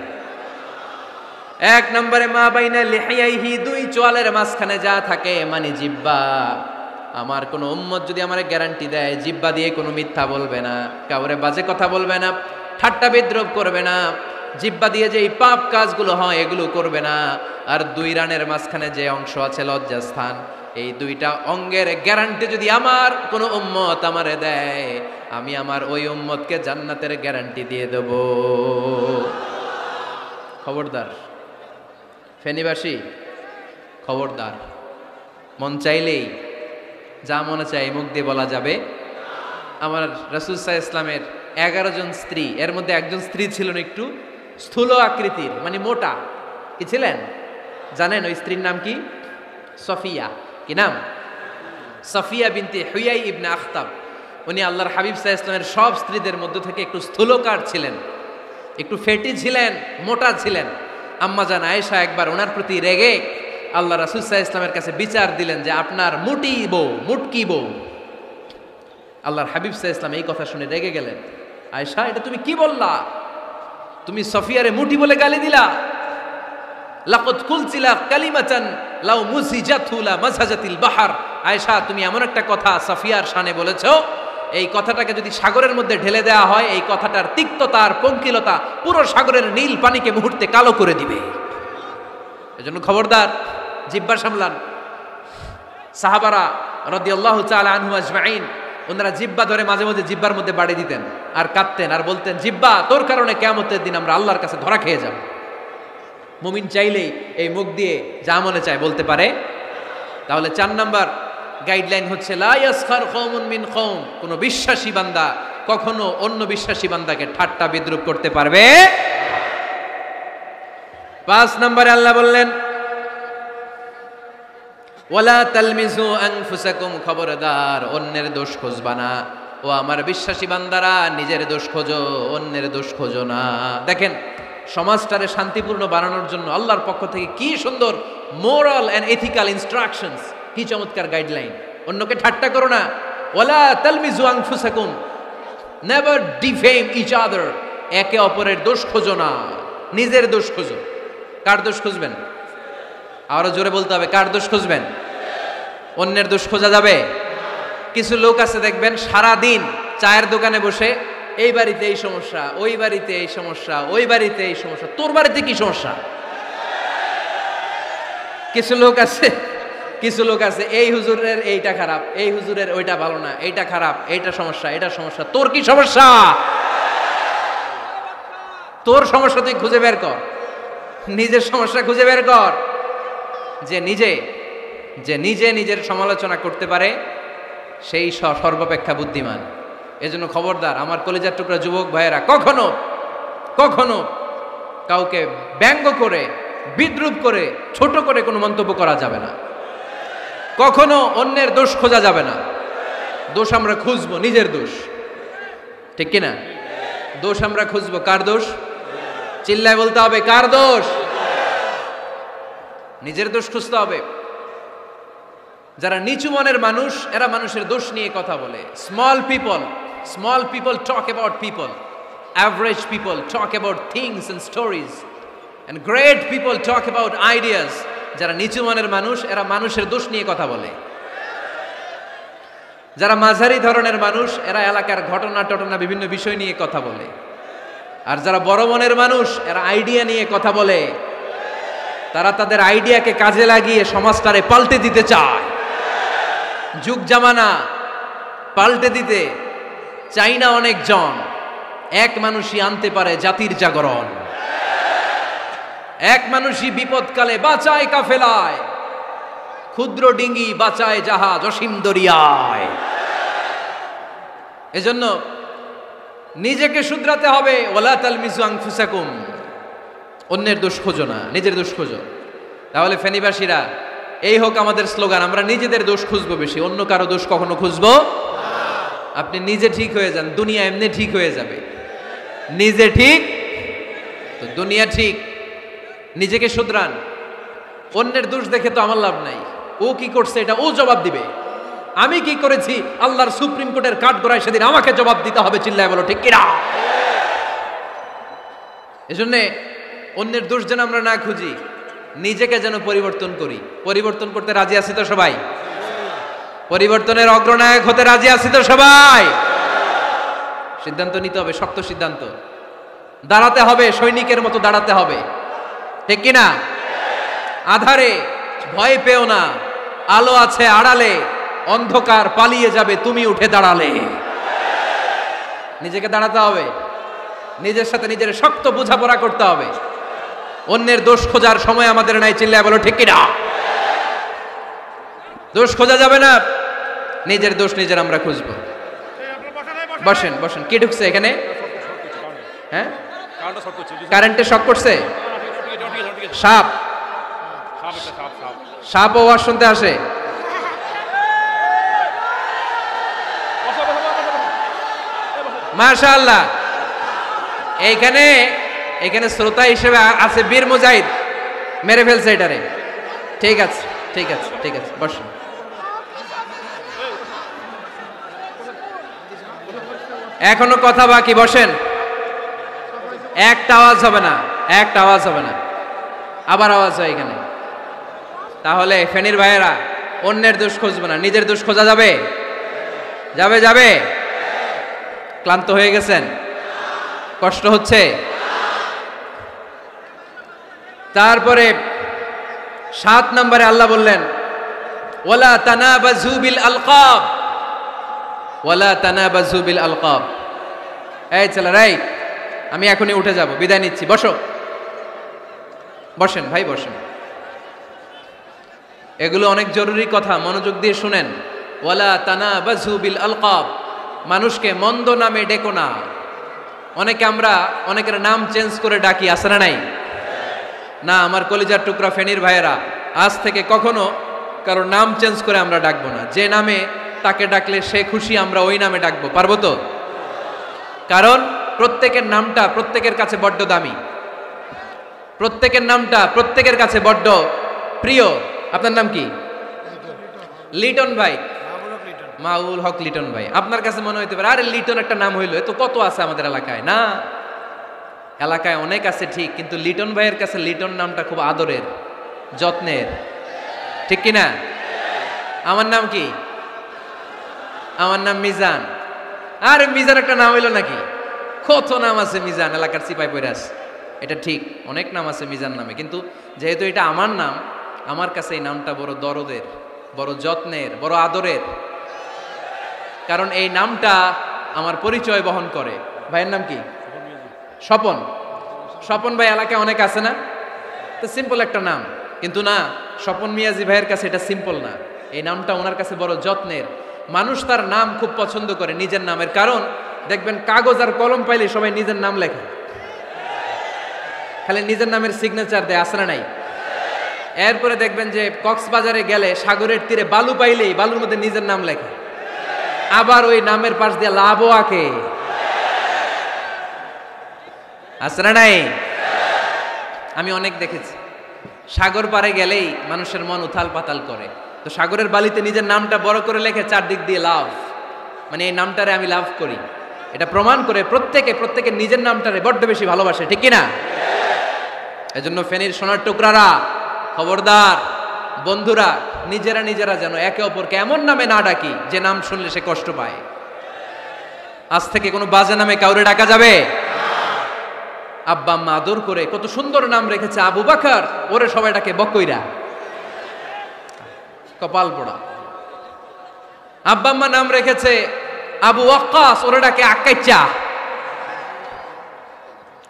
এক নম্বরে মা বাইনা লিহিয়াইহি, দুই চোয়ালের মাঝখানে যা থাকে মানে জিহ্বা। আমার কোন উম্মত যদি আমার গ্যারান্টি দেয় জিহ্বা দিয়ে কোনো মিথ্যা বলবে না, কাউরে বাজে কথা বলবে না, ঠাট্টা বিদ্রূপ করবে না, জিহ্বা দিয়ে যে এই পাপ কাজগুলো হয় এগুলো করবে না, আর দুই রানের মাঝখানে যে অংশ আছে লজ্জাস্থান, এই দুইটা অঙ্গের গ্যারান্টি যদি আমার কোনো উম্মত আমারে দেয়, আমি আমার ওই উম্মতকে জান্নাতের গ্যারান্টি দিয়ে দেব। খবরদার ফেনীবাসী, খবরদার। মন চাইলেই যা মনে চাই মুখ দিয়ে বলা যাবে। আমার রাসূল সাল্লাল্লাহু আলাইহি ওয়াসাল্লামের 11 জন স্ত্রী, এর মধ্যে একজন স্ত্রী ছিলেন একটু স্থূল আকৃতির, মানে মোটা। কি ছিলেন জানেন? ওই স্ত্রীর নাম কি? সফিয়া। কি নাম? সফিয়া বিনতে হুয়াই ইবনে আখতাব। উনি আল্লাহর হাবিব সাল্লাল্লাহু আলাইহি ওয়াসাল্লামের সব স্ত্রীদের মধ্য থেকে একটু স্থূলকার ছিলেন, একটু ফেটি ছিলেন, মোটা ছিলেন। আম্মা জান আয়েশা একবার ওনার প্রতি রেগে আল্লাহ রাসূল সাল্লাল্লাহু আলাইহি ওয়াসাল্লামের কাছে বিচার দিলেন যে আপনার মুটকি বউ। আল্লাহর হাবিব সাল্লাল্লাহু আলাইহি ওয়াসাল্লাম এই কথা শুনে রেগে গেলেন। আয়েশা, এটা তুমি কি বললা? তুমি সফিয়ারে মুটি বলে গালি দিলা। লাকাদ কুলতিলা কালিমাতান লাউ মুসিজাতু লা মাসাজাতিল বাহর। আয়েশা, তুমি এমন একটা কথা সফিয়ার শানে বলেছো, এই কথাটাকে যদি সাগরের মধ্যে ঢেলে দেওয়া হয়, এই কথাটার তিক্ততা আর পঙ্কিলতা পুরো সাগরের নীল পানিকে মুহূর্তে কালো করে দিবে। এজন্য খবরদার, জিহ্বা সামলান। সাহাবারা রাদিয়াল্লাহু তাআলা আনহুম আজমাইন, ওনারা জিহ্বা ধরে মাঝে মাঝে জিহ্বার মধ্যে বাড়ি দিতেন আর কাঁদতেন আর বলতেন, জিহ্বা, তোর কারণে কিয়ামতের দিন আমরা আল্লাহর কাছে ধরা খেয়ে যাব। মুমিন চাইলেই এই মুখ দিয়ে যা মনে চায় বলতে পারে। তাহলে 4 নাম্বার গাইডলাইন হচ্ছে, লা ইয়াসখার কওমুন মিন কওম, কোন বিশ্বাসী বান্দা কখনো অন্য বিশ্বাসী বান্দাকে ঠাট্টা বিদ্রূপ করতে পারবে। 5 নম্বরে আল্লাহ বললেন, ওয়ালা তালমিজু আনফুসাকুম, খবরদার অন্যের দোষ খুঁজবা না। ও আমার বিশ্বাসী বান্দারা, নিজের দোষ খোঁজো, অন্যের দোষ খোঁজো না। দেখেন, সমাজটারে শান্তিপূর্ণ বানানোর জন্য আল্লাহর পক্ষ থেকে কি সুন্দর মোরাল এন্ড এথিক্যাল ইনস্ট্রাকশনস, কি চমৎকার গাইডলাইন। অন্যকে ঠাট্টা করো না। ওয়ালা তালমিজু আনফুসাকুম, নেভার ডিফেম ইচ আদার, একে অপরের দোষ খোঁজো না, নিজের দোষ খোঁজো। কার দোষ খুঁজবেন? আরো জোরে বলতে হবে, কার দোষ খুঁজবেন? অন্যের দোষ খোঁজা যাবে? কিছু লোক আছে দেখবেন সারা দিন চায়ের দোকানে বসে, এই বাড়িতে এই সমস্যা, ওই বাড়িতে এই সমস্যা, ওই বাড়িতে এই সমস্যা, তোর বাড়িতে কি সমস্যা? কিছু লোক আছে এই হুজুরের এইটা খারাপ, এই হুজুরের ওইটা ভালো না, এইটা খারাপ, এইটা সমস্যা, এটা সমস্যা, তোর কি সমস্যা? তোর সমস্যা তুই খুঁজে বের কর, নিজের সমস্যা খুঁজে বের কর। যে নিজে নিজের সমালোচনা করতে পারে সেই সর্বাপেক্ষা বুদ্ধিমান। এজন্য খবরদার আমার কলিজার টুকরা যুবক ভাইয়েরা, কখনো কখনো কাউকে ব্যঙ্গ করে, বিদ্রূপ করে, ছোট করে কোনো মন্তব্য করা যাবে না। কখনো অন্যের দোষ খোঁজা যাবে না। দোষ আমরা খুঁজবো, নিজের দোষ, ঠিক কিনা? দোষ আমরা খুঁজবো, কার দোষ? চিল্লায় বলতে হবে, কার দোষ? নিজের দোষ খুঁজতে হবে। যারা নিচু মনের মানুষ, এরা মানুষের দোষ নিয়ে কথা বলে। Small people talk about people, average people talk about things and stories, and great people talk about ideas. যারা নিচু মনের মানুষ, এরা মানুষের দোষ নিয়ে কথা বলে। যারা মাঝারি ধরনের মানুষ, এরা এলাকার ঘটনা বিভিন্ন বিষয় নিয়ে কথা বলে। আর যারা বড় মনের মানুষ, এরা আইডিয়া নিয়ে কথা বলে। তারা তাদের আইডিয়াকে কাজে লাগিয়ে সমাজটারে পাল্টে দিতে চায়। যুগ জামানা পাল্টে দিতে চাই না অনেকজন, এক মানুষই আনতে পারে জাতির জাগরণ। এক মানুষই বিপদকালে বাঁচায় কাফেলায়, ক্ষুদ্র ডিঙ্গি বাঁচায় জাহাজ অসীম দরিয়ায়। এজন্য নিজেকে শুধরাতে হবে। ওয়ালা তালমিজু আনফুসাকুম, অন্যের দোষ খোঁজো না, নিজের দোষ খোঁজো। তাহলে ফেনীবাসীরা, এই হোক আমাদের স্লোগান, আমরা নিজেদের দোষ খুঁজবো বেশি, অন্য কারো দোষ কখনো খুঁজবো। আপনি নিজে ঠিক হয়ে যান, দুনিয়া এমনি ঠিক হয়ে যাবে। নিজে ঠিক তো দুনিয়া ঠিক। নিজেকে শুধরান। অন্যের দোষ দেখে তো আমার লাভ নাই, ও কি করছে এটা ও জবাব দিবে। আমি কি করেছি আল্লাহর সুপ্রিম কোর্টের কাঠগড়ায় সেদিন আমাকে জবাব দিতে হবে। চিল্লায় বলো ঠিক কিনা? এজন্য অন্যের দোষ যেন আমরা না খুঁজি, নিজেকে যেন পরিবর্তন করি। পরিবর্তন করতে রাজি আছি তো সবাই? পরিবর্তনের অগ্রনায়ক হতে রাজি আছি তো সবাই? সিদ্ধান্ত নিতে হবে, শক্ত সিদ্ধান্ত। দাঁড়াতে হবে, সৈনিকের মতো দাঁড়াতে হবে, ঠিক কিনা? আধারে ভয় পেও না, আলো আছে আড়ালে, অন্ধকার পালিয়ে যাবে তুমি উঠে দাঁড়ালে। নিজেকে দাঁড়াতে হবে, নিজের সাথে নিজের শক্ত বোঝাপড়া করতে হবে। অন্যের দোষ খোঁজার সময় আমাদের নাই। চিল্লায় বলো ঠিক কিনা? দোষ খোঁজা যাবে না, নিজের দোষ নিজের আমরা খুঁজবো। বসেন বসেন। কি ঢুকছে এখানে? হ্যাঁ, কারেন্টে শক করছে। সাপ, সাপ আওয়াজ শুনতে আসে। মাশাআল্লাহ। এইখানে এখানে শ্রোতা হিসেবে আছে বীর মুজাহিদ, মেরে ফেলছে এটারে। ঠিক আছে ঠিক আছে ঠিক আছে, বসেন। এখনো কথা বাকি, বসেন। একটা আওয়াজ হবে না, একটা আওয়াজ হবে না। আবার আওয়াজ হয় এখানে। তাহলে ফেনীর ভাইয়েরা, অন্যের দোষ খুঁজবে না, নিজের দোষ খোঁজা যাবে? যাবে যাবে? ক্লান্ত হয়ে গেছেন? কষ্ট হচ্ছে? তারপরে 7 নম্বরে আল্লাহ বললেন, ওয়ালা তানাবাজু বিল আলকাব, ওয়ালা তানাবাজু বিল আলকাব। এই ছেলেরা, আমি এখনই উঠে যাব, বিদায় নিচ্ছি, বসো। বসেন ভাই, বসেন। এগুলো অনেক জরুরি কথা, মনোযোগ দিয়ে শুনেন। ওয়ালা তানাবাজু বিল আলকাব, মানুষকে মন্দ নামে ডেকো না। অনেকের নাম চেঞ্জ করে ডাকি, আছে না নাই? না, আমার কলিজার টুকরা ফেনীর ভাইয়েরা, আজ থেকে কখনো কারো নাম চেঞ্জ করে আমরা ডাকবো না। যে নামে তাকে ডাকলে সে খুশি, আমরা ওই নামে ডাকবো, পারবো তো? কারণ প্রত্যেকের নামটা প্রত্যেকের কাছে বড্ড দামি, প্রত্যেকের নামটা প্রত্যেকের কাছে বড্ড প্রিয়। আপনার নাম কি? লিটন ভাই, মাউল হক লিটন ভাই। আপনার কাছে মনে হইতে পারে, আরে লিটন একটা নাম হইলো, তো কত আছে আমাদের এলাকায়। না, এলাকায় অনেক আছে ঠিক, কিন্তু লিটন ভাইয়ের কাছে লিটন নামটা খুব আদরের, যত্নের, ঠিক কিনা? আমার নাম কি? আমার নাম মিজান। আরে মিজান একটা নাম হইলো নাকি? কত নাম আছে মিজান, এলাকার সিপাই পয়রাস। এটা ঠিক, অনেক নাম আছে মিজান নামে, কিন্তু যেহেতু এটা আমার নাম, আমার কাছে এই নামটা বড় দরদের, বড় যত্নের, বড় আদরের। কারণ এই নামটা আমার পরিচয় বহন করে। ভাইয়ের নাম কি? স্বপন। স্বপন ভাই এলাকায় অনেক আছে না? তো সিম্পল একটা নাম, কিন্তু না, স্বপন মিয়াজি ভাইয়ের কাছে এটা সিম্পল না, এই নামটা ওনার কাছে বড় যত্নের। মানুষ তার নাম খুব পছন্দ করে, নিজের নামের। কারণ দেখবেন কাগজ আর কলম পাইলে সবাই নিজের নাম লেখে, খালি নিজের নামের সিগনেচার দেয়, আছে না নাই? এরপরে দেখবেন যে কক্সবাজারে গেলে সাগরের তীরে বালু পাইলেই বালুর মধ্যে নিজের নাম লেখে, আবার ওই নামের পাশ দিয়ে লাভও আঁকে, আছে না নাই? আমি অনেক দেখেছি, সাগর পারে গেলেই মানুষের মন উথাল পাতাল করে। তো সাগরের বালিতে নিজের নামটা বড় করে লেখে, চারদিক দিয়ে লাভ, মানে এই নামটারে আমি লাভ করি। এটা প্রমাণ করে প্রত্যেকে নিজের নামটারে বড্ড বেশি ভালোবাসে, ঠিক কিনা? এজন্য ফেনীর সোনার টুকরারা, খবরদার বন্ধুরা, নিজেরা যেন একে অপরকে এমন নামে না ডাকি যে নাম শুনলে সে কষ্ট পায়। আজ থেকে কোনো বাজে নামে কাউরে ডাকা যাবে? আব্বা আম্মা আদর করে কত সুন্দর নাম রেখেছে, আবু বাকর, ওরে সবাই ডাকে বকইরা, কপাল পোড়া। আব্বা আম্মা নাম রেখেছে আবু ওয়াক্কাস, ওরা ডাকে আকাইচা।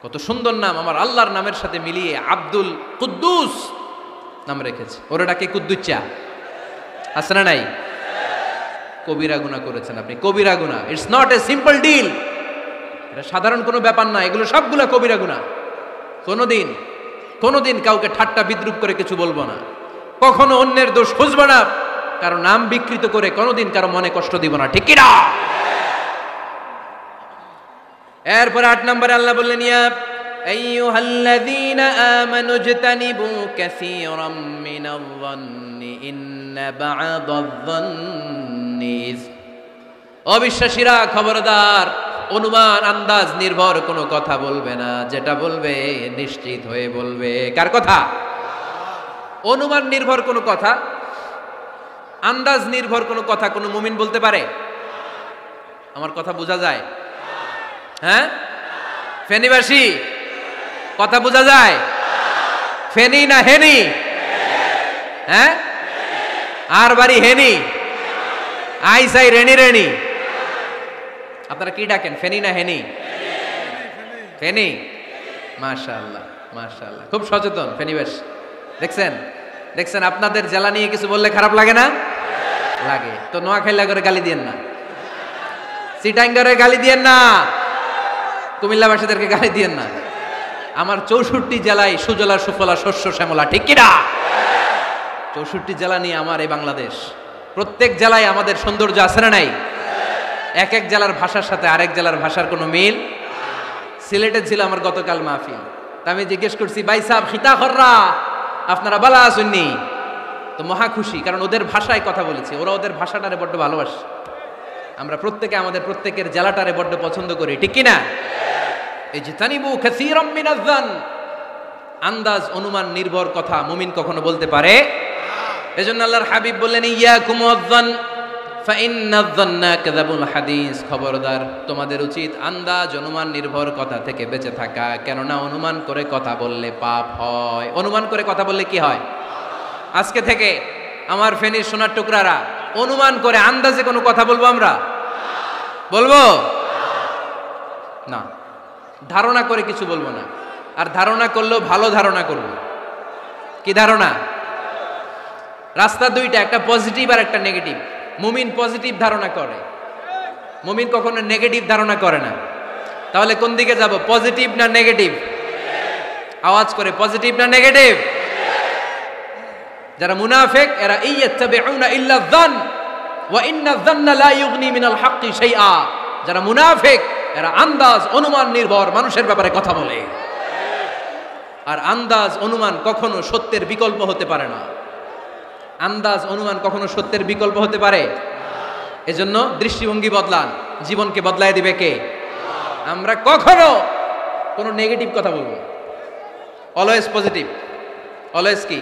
কত সুন্দর নাম, আমার আল্লাহর নামের সাথে মিলিয়ে আব্দুল কুদ্দুস নাম রেখেছে। ওরা ডাকে কুদ্দুচ্চা। আছে না নাই? কবিরা গুনাহ করেছেন আপনি, কবিরা গুনাহ। It's not a simple deal, এটা সাধারণ কোনো ব্যাপার না, এগুলো সবগুলো কবিরা গুনাহ। কোনোদিন কাউকে ঠাট্টা বিদ্রুপ করে কিছু বলবো না, কখনো অন্যের দোষ খুঁজবো না, কারো নাম বিকৃত করে কোনোদিন কারো মনে কষ্ট দিব না, ঠিক কি না? এরপরে 8 নম্বরে আল্লাহ বললেন, ইয়া আইয়ুহাল্লাযীনা আমানু ইজতানিবু কাসীরাম মিনায-যন্নি ইন্না বা'দায-যন্নি। অবিশ্বাসীরা খবরদার, অনুমান আন্দাজ নির্ভর কোনো কথা বলবে না, যেটা বলবে নিশ্চিত হয়ে বলবে। কার কথা? অনুমান নির্ভর কোনো কথা, আন্দাজ নির্ভর কোনো কথা কোনো মুমিন বলতে পারে? আমার কথা বোঝা যায়? হ্যাঁ, ফেনীবাসী কথা বোঝা যায়? ফেনী না হেনি? হ্যাঁ, আর বাড়ি হেনি, আইসাই রেনি রেনি। আপনারা কি ডাকেন, ফেনী না হেনি? ফেনী। মাশাআল্লাহ মাশাআল্লাহ, খুব সচেতন ফেনীবাসী। দেখছেন আপনাদের জেলা নিয়ে কিছু বললে খারাপ লাগে না? লাগে তো। নোয়াখালী করে গালি দিয়েন না, চিটাঙ্গারে গালি দিয়েন না, কুমিল্লাবাসীদেরকে গালি দিয়েন না। আমার 64 জেলায় সুজলা সুফলা শস্য শ্যামলা, ঠিক কিনা? 64 জেলা নিয়ে আমার এই বাংলাদেশ। প্রত্যেক জেলায় আমাদের সৌন্দর্য আছে না নাই? এক এক জেলার ভাষার সাথে আরেক জেলার ভাষার কোনো মিল। সিলেটে ছিল আমার গতকাল মাহফিল, তা আমি জিজ্ঞেস করছি, ভাই সাহেব খিতা খররা আপনারা বালা আসেননি? তো মহা খুশি, কারণ ওদের ভাষায় কথা বলেছি, ওরা ওদের ভাষাটারে বড্ড ভালোবাসে। আমরা প্রত্যেকে আমাদের প্রত্যেকের জেলাটারে বড্ড পছন্দ করি, ঠিক কিনা? ইজতানিবু কাসীরাম মিনায-যন্ন, আন্দাজ অনুমান নির্ভর কথা মুমিন কখনো বলতে পারে? এজন্য আল্লাহর হাবিব বললেন, ইয়াকুম ওয়ায-যন্ন ফাইন্নায-যন্না কাযাবুল হাদিস। খবরদার, তোমাদের উচিত আন্দাজ অনুমান নির্ভর কথা থেকে বেঁচে থাকা, কেননা অনুমান করে কথা বললে পাপ হয়। অনুমান করে কথা বললে কি হয়? আজকে থেকে আমার ফেনীর সোনার টুকরারা অনুমান করে আন্দাজে কোনো কথা বলবো আমরা? বলবো না। ধারণা করে কিছু বলবো না, আর ধারণা করলেও ভালো ধারণা করব। কি ধারণা? রাস্তা দুইটা, একটা পজিটিভ আর একটা নেগেটিভ। মুমিন পজিটিভ ধারণা করে, মুমিন কখনো নেগেটিভ ধারণা করে না। তাহলে কোন দিকে যাব, পজিটিভ না নেগেটিভ? আওয়াজ করে, পজিটিভ না নেগেটিভ? যারা মুনাফিক এরা ইয়াত্তাবিউনা ইল্লা যন ওয়া ইন্না যন্না লা ইউগনি মিনাল হাক্কি শাইআ। যারা মুনাফিক এরা আন্দাজ অনুমান নির্ভর মানুষের ব্যাপারে কথা বলে, আর আন্দাজ অনুমান কখনো সত্যের বিকল্প হতে পারে না। আন্দাজ অনুমান কখনো সত্যের বিকল্প হতে পারে? এজন্য দৃষ্টিভঙ্গি বদলান, জীবনকে বদলায় দিবে কে? আমরা কখনো কোনো নেগেটিভ কথা বলবো, অলওয়েজ পজিটিভ। অলওয়েজ কি?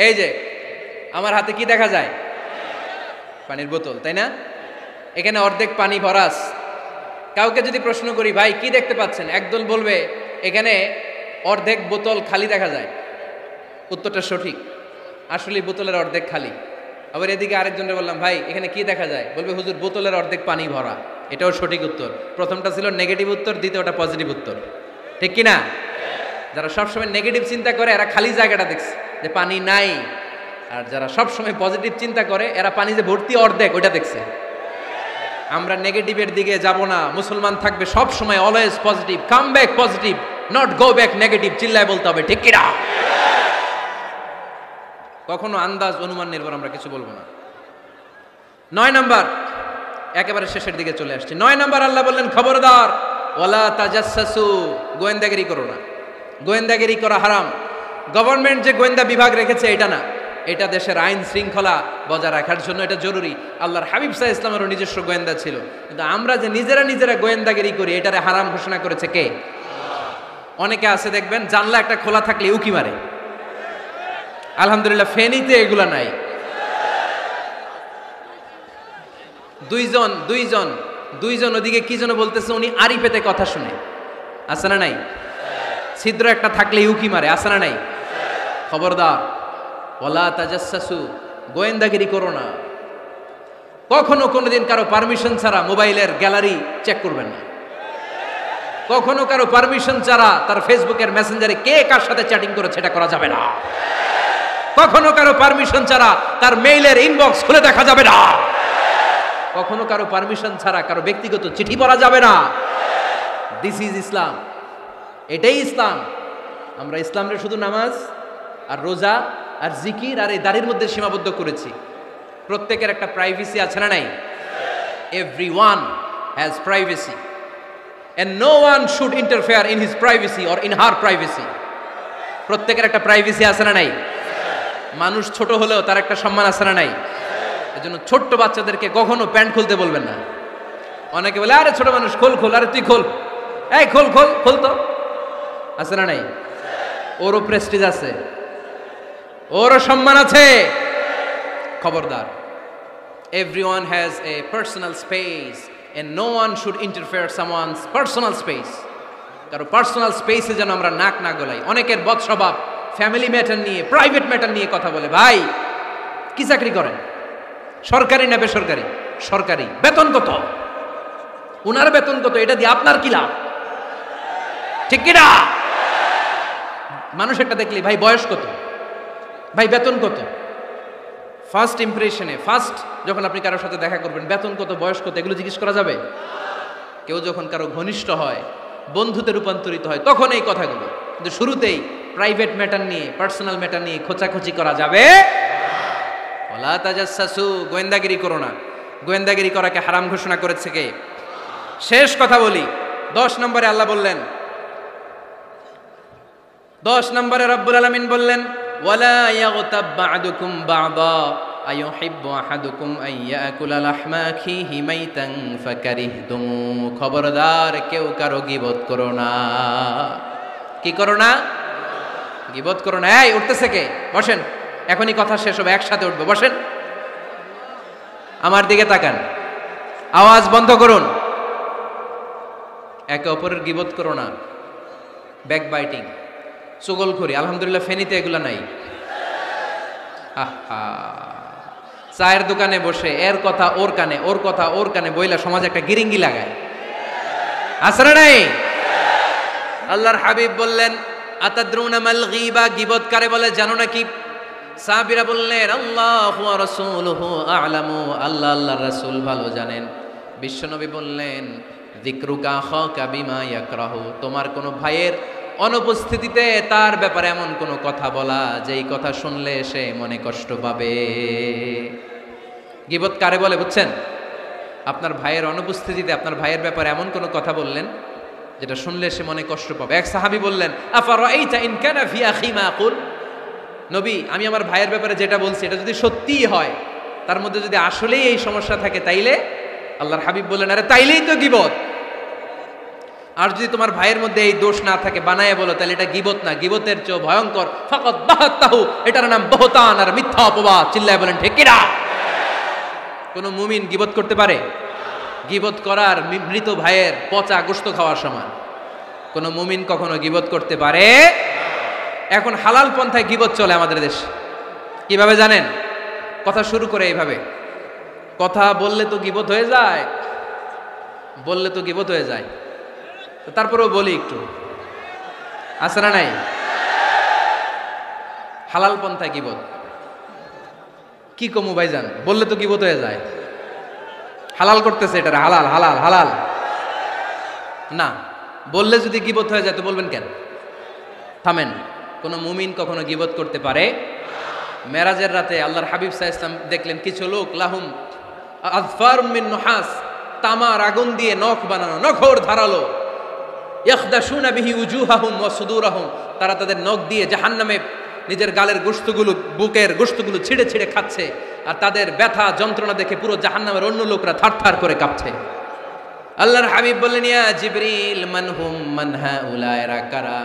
এই যে আমার হাতে কি দেখা যায়? পানির বোতল, তাই না? এখানে অর্ধেক পানি ভরাস। কাউকে যদি প্রশ্ন করি, ভাই কি দেখতে পাচ্ছেন? একদল বলবে এখানে অর্ধেক বোতল খালি দেখা যায়। উত্তরটা সঠিক, আসলে বোতলের অর্ধেক খালি। আবার এদিকে আরেকজনকে বললাম, ভাই এখানে কি দেখা যায়? বলবে হুজুর বোতলের অর্ধেক পানি ভরা। এটাও সঠিক উত্তর। প্রথমটা ছিল নেগেটিভ উত্তর, দ্বিতীয়টা পজিটিভ উত্তর, ঠিক কিনা? যারা সবসময় নেগেটিভ চিন্তা করে এরা খালি জায়গাটা দেখছে যে পানি নাই, আর যারা সবসময় পজিটিভ চিন্তা করে এরা পানি যে ভর্তি অর্ধেক ওইটা দেখছে। আমরা নেগেটিভের দিকে যাব না, মুসলমান থাকবে সব সময় always positive. Come back positive, not go back negative. চিল্লায় বলতে হবে, ঠিক কিনা? কখনো আন্দাজ অনুমান নির্ভর আমরা কিছু বলবো না। 9 নাম্বার, একেবারে শেষের দিকে চলে আসছে। 9 নাম্বার আল্লাহ বললেন, খবরদার, ওয়ালা তাজাসসু, গোয়েন্দাগিরি করো না। গোয়েন্দাগিরি করা হারাম। গভর্নমেন্ট যে গোয়েন্দা বিভাগ রেখেছে এটা না, এটা দেশের আইন শৃঙ্খলা বজায় রাখার জন্য এটা জরুরি। আল্লাহর হাবিব সাল্লাল্লাহু আলাইহি ওয়াসাল্লামেরও নিজস্ব গোয়েন্দা ছিল, কিন্তু আমরা যে নিজেরা গোয়েন্দাগিরি করি এটারে হারাম ঘোষণা করেছে কে? অনেকে আছে দেখবেন জানলা একটা খোলা থাকলে উকি মারে। আলহামদুলিল্লাহ ফেনীতে এগুলা নাই। দুইজন ওদিকে কি যেন বলতেছে, উনি আড়ি পেতে কথা শুনে। আছে না নাই? ছিদ্র একটা থাকলে উকি মারে। আছে না নাই? খবরদার, ওয়ালা তাজাসসু, গোয়েন্দাগিরি করো না। কখনো কোনোদিন কারো পারমিশন ছাড়া মোবাইলের গ্যালারি চেক করবেন না। কখনো কারো পারমিশন ছাড়া তার ফেসবুকের মেসেঞ্জারে কে কার সাথে চ্যাটিং করেছে এটা করা যাবে না। কখনো কারো পারমিশন ছাড়া তার মেইলের ইনবক্স খুলে দেখা যাবে না। কখনো কারো পারমিশন ছাড়া কারো ব্যক্তিগত চিঠি পড়া যাবে না। দিস ইজ ইসলাম, এটাই ইসলাম। আমরা ইসলামে শুধু নামাজ আর রোজা আর জিকির আর এই দাড়ির মধ্যে সীমাবদ্ধ করেছি। প্রত্যেকের একটা প্রাইভেসি আছে না নাই? Everyone has privacy and no one should interfere in his privacy or in her privacy. প্রত্যেকের একটা প্রাইভেসি আছে না নাই? মানুষ ছোট হলেও তার একটা সম্মান আছে না নাই? এজন্য ছোট্ট বাচ্চাদেরকে কখনো প্যান্ট খুলতে বলবেন না। অনেকে বলে আরে ছোট মানুষ খোল খোল, আরে তুই খোল, এই খোল খোল খোল, তো আছে না নাই? ওরও প্রেস্টিজ আছে, ওরও সম্মান আছে। খবরদার, everyone has a personal space and no one should interfere someone's personal space. কারো পার্সোনাল স্পেসে যেন আমরা নাক না গলাই। অনেকের বদ স্বভাব ফ্যামিলি ম্যাটার নিয়ে, প্রাইভেট ম্যাটার নিয়ে কথা বলে। ভাই কি চাকরি করেন? সরকারি না বেসরকারি? সরকারি। বেতন কত? উনার বেতন কত? এটা দিয়ে আপনার কি লাভ? ঠিক কিনা? মানুষ একটা দেখলি ভাই বয়স কত, ভাই বেতন কত, ফার্স্ট ইমপ্রেশনে, ফার্স্ট যখন আপনি কারোর সাথে দেখা করবেন বেতন কত, বয়স কত, এগুলো জিজ্ঞেস করা যাবে? কেউ যখন কারো ঘনিষ্ঠ হয়, বন্ধুতে রূপান্তরিত হয়, তখন এই কথাগুলো। কিন্তু শুরুতেই প্রাইভেট ম্যাটার নিয়ে, পার্সোনাল ম্যাটার নিয়ে খোঁচাখুচি করা যাবে। ওয়ালা তাজাসসু, গোয়েন্দাগিরি করো না। গোয়েন্দাগিরি করাকে হারাম ঘোষণা করেছে কে? শেষ কথা বলি, 10 নম্বরে আল্লাহ বললেন, 10 নম্বরে রব্বুল আলামিন বললেন ওয়ালা ইয়াগতাব বা'দুকুম বা'দা আইয়ুহিব্বু আহাদুকুম আন ইয়াকুলা লাহমা আখিহি মাইতান ফাকারিহতুম। খবরদার, কেউ কারো গীবত করো না। কি করো না? গীবত করো না। এই উঠতেছে কে? বসেন, এখনই কথা শেষ হবে, একসাথে উঠবো। বসেন, আমার দিকে তাকান, আওয়াজ বন্ধ করুন। একে অপরের গীবত করো না। ব্যাকবাইটিং, চুগলখড়ি, আলহামদুলিল্লাহ ফেনীতে এগুলা নাই। চায়ের দোকানে বসে এর কথা ওর কানে, ওর কথা ওর কানে বইলা সমাজে একটা গিরিঙ্গি লাগায়, আছে না নাই? আল্লাহর হাবিব বললেন আতাদরুনা মাল গীবা, গীবত কারে বলে জানো নাকি? সাহাবীরা বললেন আল্লাহু ওয়া রাসূলুহু আ'লামু, আল্লাহ আল্লাহর রাসূল ভালো জানেন। বিশ্বনবী বললেন যিকরুকা আখাকা বিমা ইয়াকরাহু, তোমার কোনো ভাইয়ের অনুপস্থিতিতে তার ব্যাপারে এমন কোনো কথা বলা যেই কথা শুনলে সে মনে কষ্ট পাবে। গীবত কারে বলে বুঝছেন? আপনার ভাইয়ের অনুপস্থিতিতে আপনার ভাইয়ের ব্যাপারে এমন কোনো কথা বললেন যেটা শুনলে সে মনে কষ্ট পাবে। এক সাহাবী বললেন আফারাইতা ইন কানা ফি আখি মা আকুল, নবী আমি আমার ভাইয়ের ব্যাপারে যেটা বলছি এটা যদি সত্যিই হয়, তার মধ্যে যদি আসলেই এই সমস্যা থাকে, তাইলে? আল্লাহর হাবিব বললেন আরে তাইলেই তো গীবত। আর যদি তোমার ভাইয়ের মধ্যে এই দোষ না থাকে, বানায় বলো, তাহলে এটা গীবত না, গীবতের চেয়ে ভয়ঙ্কর। ফাকাদ বাহাতাহু, এটার নাম বহতান আর মিথ্যা অপবাদ। চিল্লায় বলেন ঠিক কিনা? কোন মুমিন গীবত করতে পারে? গীবত করার মৃত ভাইয়ের পচা গোশত খাওয়ার সমান। কোন মুমিন কখনো গীবত করতে পারে? এখন হালাল পন্থায় গীবত চলে আমাদের দেশে। কিভাবে জানেন? কথা শুরু করে এইভাবে, কথা বললে তো গীবত হয়ে যায়, বললে তো গীবত হয়ে যায়, তারপরেও বলি একটু, আছে না নাই? হালাল পন্থায় গীবত কি কমু ভাইজান, বললে তো গীবত হয়ে যায়। হালাল করতেছে এটা, হালাল হালাল হালাল না, বললে যদি গীবত হয়ে যায় তো বলবেন কেন? থামেন। কোন মুমিন কখনো গীবত করতে পারে? মেরাজের রাতে আল্লাহর হাবিব সাল্লাল্লাহু আলাইহি ওয়াসাল্লাম দেখলেন কিছু লোক লাহুম আযফারুম মিন নুহাস, তামার আগুন দিয়ে নখ বানানো, নখর ধারালো, ইয়াখদাশুনা বিহি উজুহাহুম ওয়া সুদুরাহুম, তারা তাদের নখ দিয়ে জাহান্নামে নিজের গালের গোশতগুলো, বুকের গোশতগুলো ছিঁড়ে ছিঁড়ে খাচ্ছে। আর তাদের ব্যথা যন্ত্রণা দেখে পুরো জাহান্নামের অন্য লোকরা থারথার করে কাঁপছে। আল্লাহর হাবিব বললেন ইয়া জিবরিল মানহুম মান হাউলা, এরা কারা?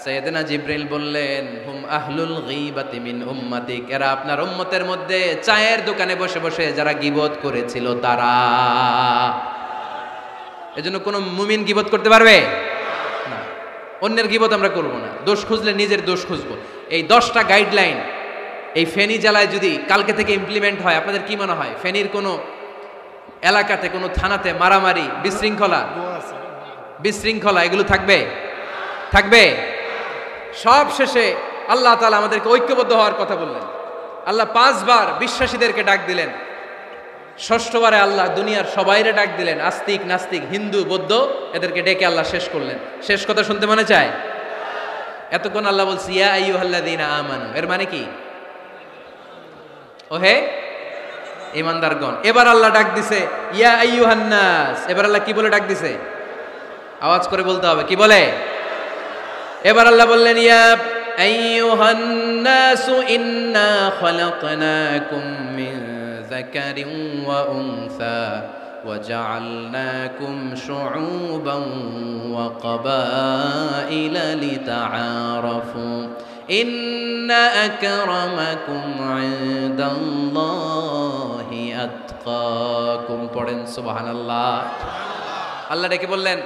সাইয়েদনা জিবরিল বললেন হুম আহলুল গীবাতি মিন উম্মাতিক, এরা আপনার উম্মতের মধ্যে চায়ের দোকানে বসে বসে যারা গীবত করেছিল তারা। এজন্য কোন মুমিন গীবত করতে পারবে না। অন্যের গীবত আমরা করব না। দোষ খুঁজলে নিজের দোষ খুঁজবো। এই 10টা গাইডলাইন এই ফেনী জেলায় যদি কালকে থেকে ইমপ্লিমেন্ট হয়, আপনাদের কি মনে হয় ফেনীর কোনো এলাকাতে কোনো থানাতে মারামারি বিশৃঙ্খলা এগুলো থাকবে। সব শেষে আল্লাহ তাআলা আমাদেরকে ঐক্যবদ্ধ হওয়ার কথা বললেন। আল্লাহ 5 বার বিশ্বাসীদেরকে ডাক দিলেন, 6ষ্ঠবারে আল্লাহ দুনিয়ার সবাইরে ডাক দিলেন, আস্তিক নাস্তিক হিন্দু বৌদ্ধ এদেরকে ডেকে আল্লাহ শেষ করলেন। শেষ কথা শুনতে মনে চায়? এতক্ষণ আল্লাহ বলছি ইয়া আইয়ুহাল্লাযীনা আমানু, এর মানে কি? ওহে ঈমানদারগণ। এবার আল্লাহ ডাক দিছে ইয়া আইয়ুহান নাস। এবার আল্লাহ কি বলে ডাক দিছে? আওয়াজ করে বলতে হবে, কি বলে? এবার আল্লাহ বললেন ইয়া আইয়ুহান নাস ইন্না খালাকনাকুম মিন যাকারিন ওয়া উনসা ওয়া জাআলনাকুম শুউবান ওয়া ক্বাবাইলা লিতাআরাফু ইন্না আকরামাকুম ইনদাল্লাহি আতকাকুম। পড়েন সুবহানাল্লাহ। আল্লাহ ডেকে বললেন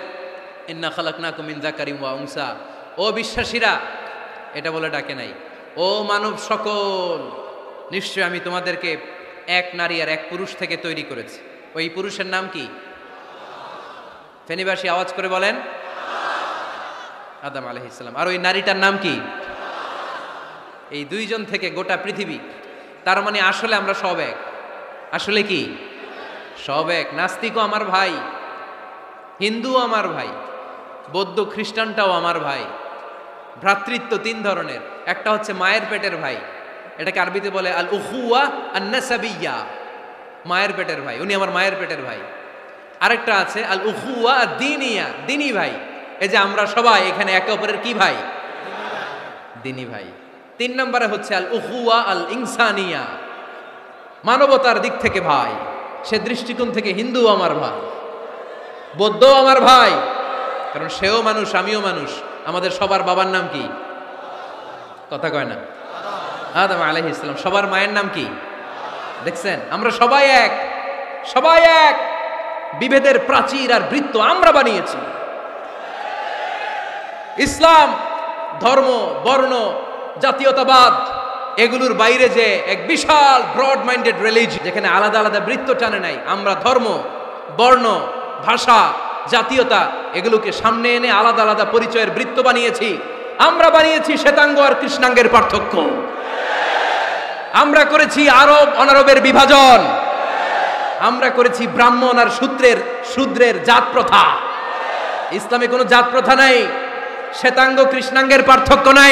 ইন্না খালাকনাকুম মিন যাকারিন ওয়া উনসা। ও বিশ্বাসীরা, এটা বলে ডাকে নাই, ও মানব সকল, নিশ্চয় আমি তোমাদেরকে এক নারী আর এক পুরুষ থেকে তৈরি করেছি। ওই পুরুষের নাম কি? ফেনীবাসী আওয়াজ করে বলেন আদম আলাইহিস সালাম। আর ওই নারীটার নাম কি? এই দুইজন থেকে গোটা পৃথিবী। তার মানে আসলে আমরা সব এক। আসলে কি? সব এক। নাস্তিকও আমার ভাই, হিন্দুও আমার ভাই, বৌদ্ধ খ্রিস্টানটাও আমার ভাই। ভ্রাতৃত্ব 3 ধরনের। একটা হচ্ছে মায়ের পেটের ভাই, এটাকে আরবিতে বলে আল উখুয়া আন নাসাবিয়্যা, মায়ের পেটের ভাই, উনি আমার মায়ের পেটের ভাই। আরেকটা আছে আল উখুয়া দ্বীনিয়া, দ্বীনি ভাই। এই যে আমরা সবাই এখানে একে অপরের কি ভাই? দ্বীনি ভাই। 3 নম্বরে হচ্ছে আল উখুয়া আল ইনসানিয়া, মানবতার দিক থেকে ভাই। সে দৃষ্টিকোণ থেকে হিন্দু আমার ভাই, বৌদ্ধ আমার ভাই, কারণ সেও মানুষ আমিও মানুষ। আমাদের সবার বাবার নাম কি? কথা কয় না? আদম আলাইহিস সালাম। সবার মায়ের নাম কি? দেখছেন, আমরা সবাই এক, সবাই এক। বিভেদের প্রাচীর আর বৃত্ত আমরা বানিয়েছি। ইসলাম ধর্ম, বর্ণ, জাতীয়তাবাদ এগুলোর বাইরে যে এক বিশাল ব্রড মাইন্ডেড রিলিজিয়ন, যেখানে আলাদা আলাদা বৃত্ত টানে নাই। আমরা ধর্ম, বর্ণ, ভাষা, জাতীয়তা এগুলোকে সামনে এনে আলাদা আলাদা পরিচয়ের বৃত্ত বানিয়েছি। আমরা বানিয়েছি শ্বেতাঙ্গ আর কৃষ্ণাঙ্গের পার্থক্য। আমরা করেছি আরব অনারবের বিভাজন। আমরা করেছি ব্রাহ্মণ আর শূদ্রের জাত প্রথা। ইসলামে কোনো জাত প্রথা নাই, শ্বেতাঙ্গ কৃষ্ণাঙ্গের পার্থক্য নাই।